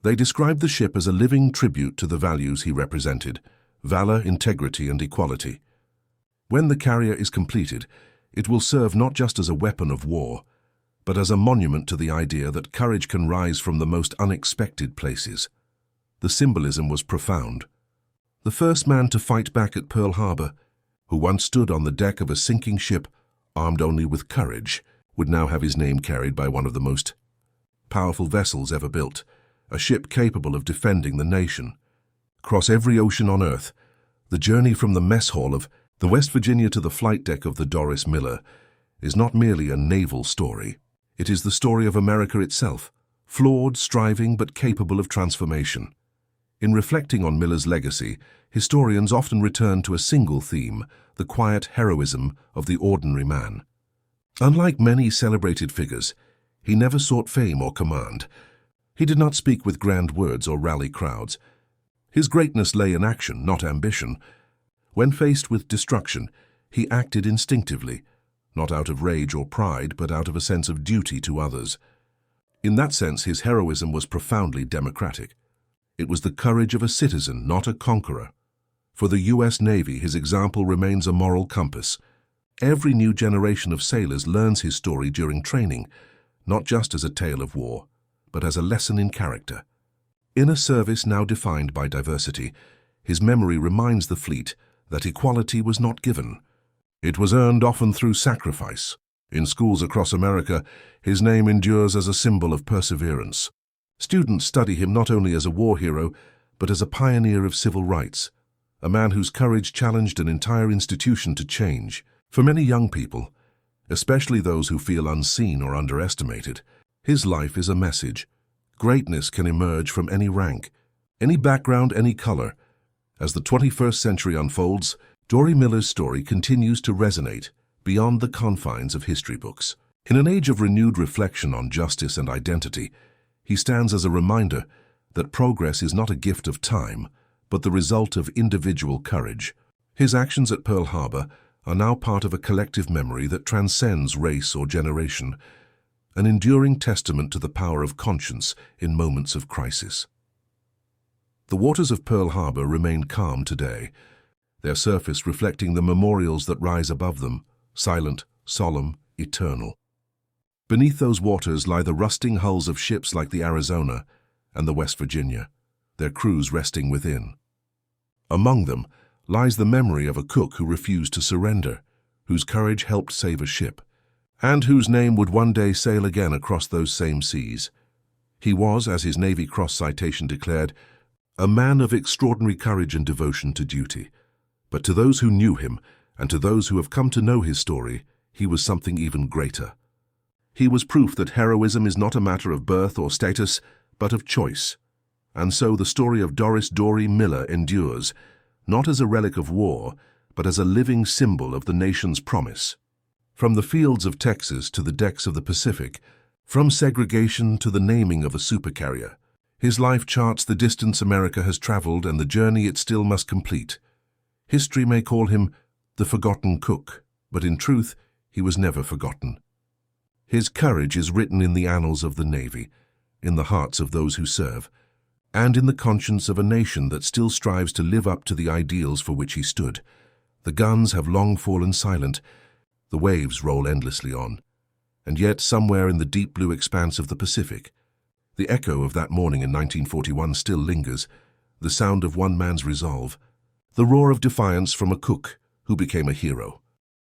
They described the ship as a living tribute to the values he represented: valor, integrity, and equality. When the carrier is completed, it will serve not just as a weapon of war, but as a monument to the idea that courage can rise from the most unexpected places. The symbolism was profound. The first man to fight back at Pearl Harbor, who once stood on the deck of a sinking ship, armed only with courage, would now have his name carried by one of the most powerful vessels ever built, a ship capable of defending the nation. Across every ocean on Earth, the journey from the mess hall of the West Virginia to the flight deck of the Dorie Miller is not merely a naval story. It is the story of America itself, flawed, striving, but capable of transformation. In reflecting on Miller's legacy, historians often return to a single theme: the quiet heroism of the ordinary man. Unlike many celebrated figures, he never sought fame or command. He did not speak with grand words or rally crowds. His greatness lay in action, not ambition. When faced with destruction, he acted instinctively, not out of rage or pride, but out of a sense of duty to others. In that sense, his heroism was profoundly democratic. It was the courage of a citizen, not a conqueror. For the U.S. Navy, his example remains a moral compass. Every new generation of sailors learns his story during training, not just as a tale of war, but as a lesson in character. In a service now defined by diversity, his memory reminds the fleet that equality was not given. It was earned often through sacrifice. In schools across America, his name endures as a symbol of perseverance. Students study him not only as a war hero, but as a pioneer of civil rights, a man whose courage challenged an entire institution to change. For many young people, especially those who feel unseen or underestimated, his life is a message. Greatness can emerge from any rank, any background, any color. As the 21st century unfolds, Dorie Miller's story continues to resonate beyond the confines of history books. In an age of renewed reflection on justice and identity, he stands as a reminder that progress is not a gift of time, but the result of individual courage. His actions at Pearl Harbor are now part of a collective memory that transcends race or generation, an enduring testament to the power of conscience in moments of crisis. The waters of Pearl Harbor remain calm today, their surface reflecting the memorials that rise above them, silent, solemn, eternal. Beneath those waters lie the rusting hulls of ships like the Arizona and the West Virginia, their crews resting within. Among them lies the memory of a cook who refused to surrender, whose courage helped save a ship, and whose name would one day sail again across those same seas. He was, as his Navy Cross citation declared, a man of extraordinary courage and devotion to duty. But to those who knew him, and to those who have come to know his story, he was something even greater, He was proof that heroism is not a matter of birth or status, but of choice. And so the story of Dorie Miller endures, not as a relic of war, but as a living symbol of the nation's promise. From the fields of Texas to the decks of the Pacific, from segregation to the naming of a supercarrier, his life charts the distance America has traveled and the journey it still must complete. History may call him the forgotten cook, but in truth, he was never forgotten. His courage is written in the annals of the Navy, in the hearts of those who serve, and in the conscience of a nation that still strives to live up to the ideals for which he stood. The guns have long fallen silent, the waves roll endlessly on, and yet somewhere in the deep blue expanse of the Pacific, the echo of that morning in 1941 still lingers, the sound of one man's resolve, the roar of defiance from a cook who became a hero.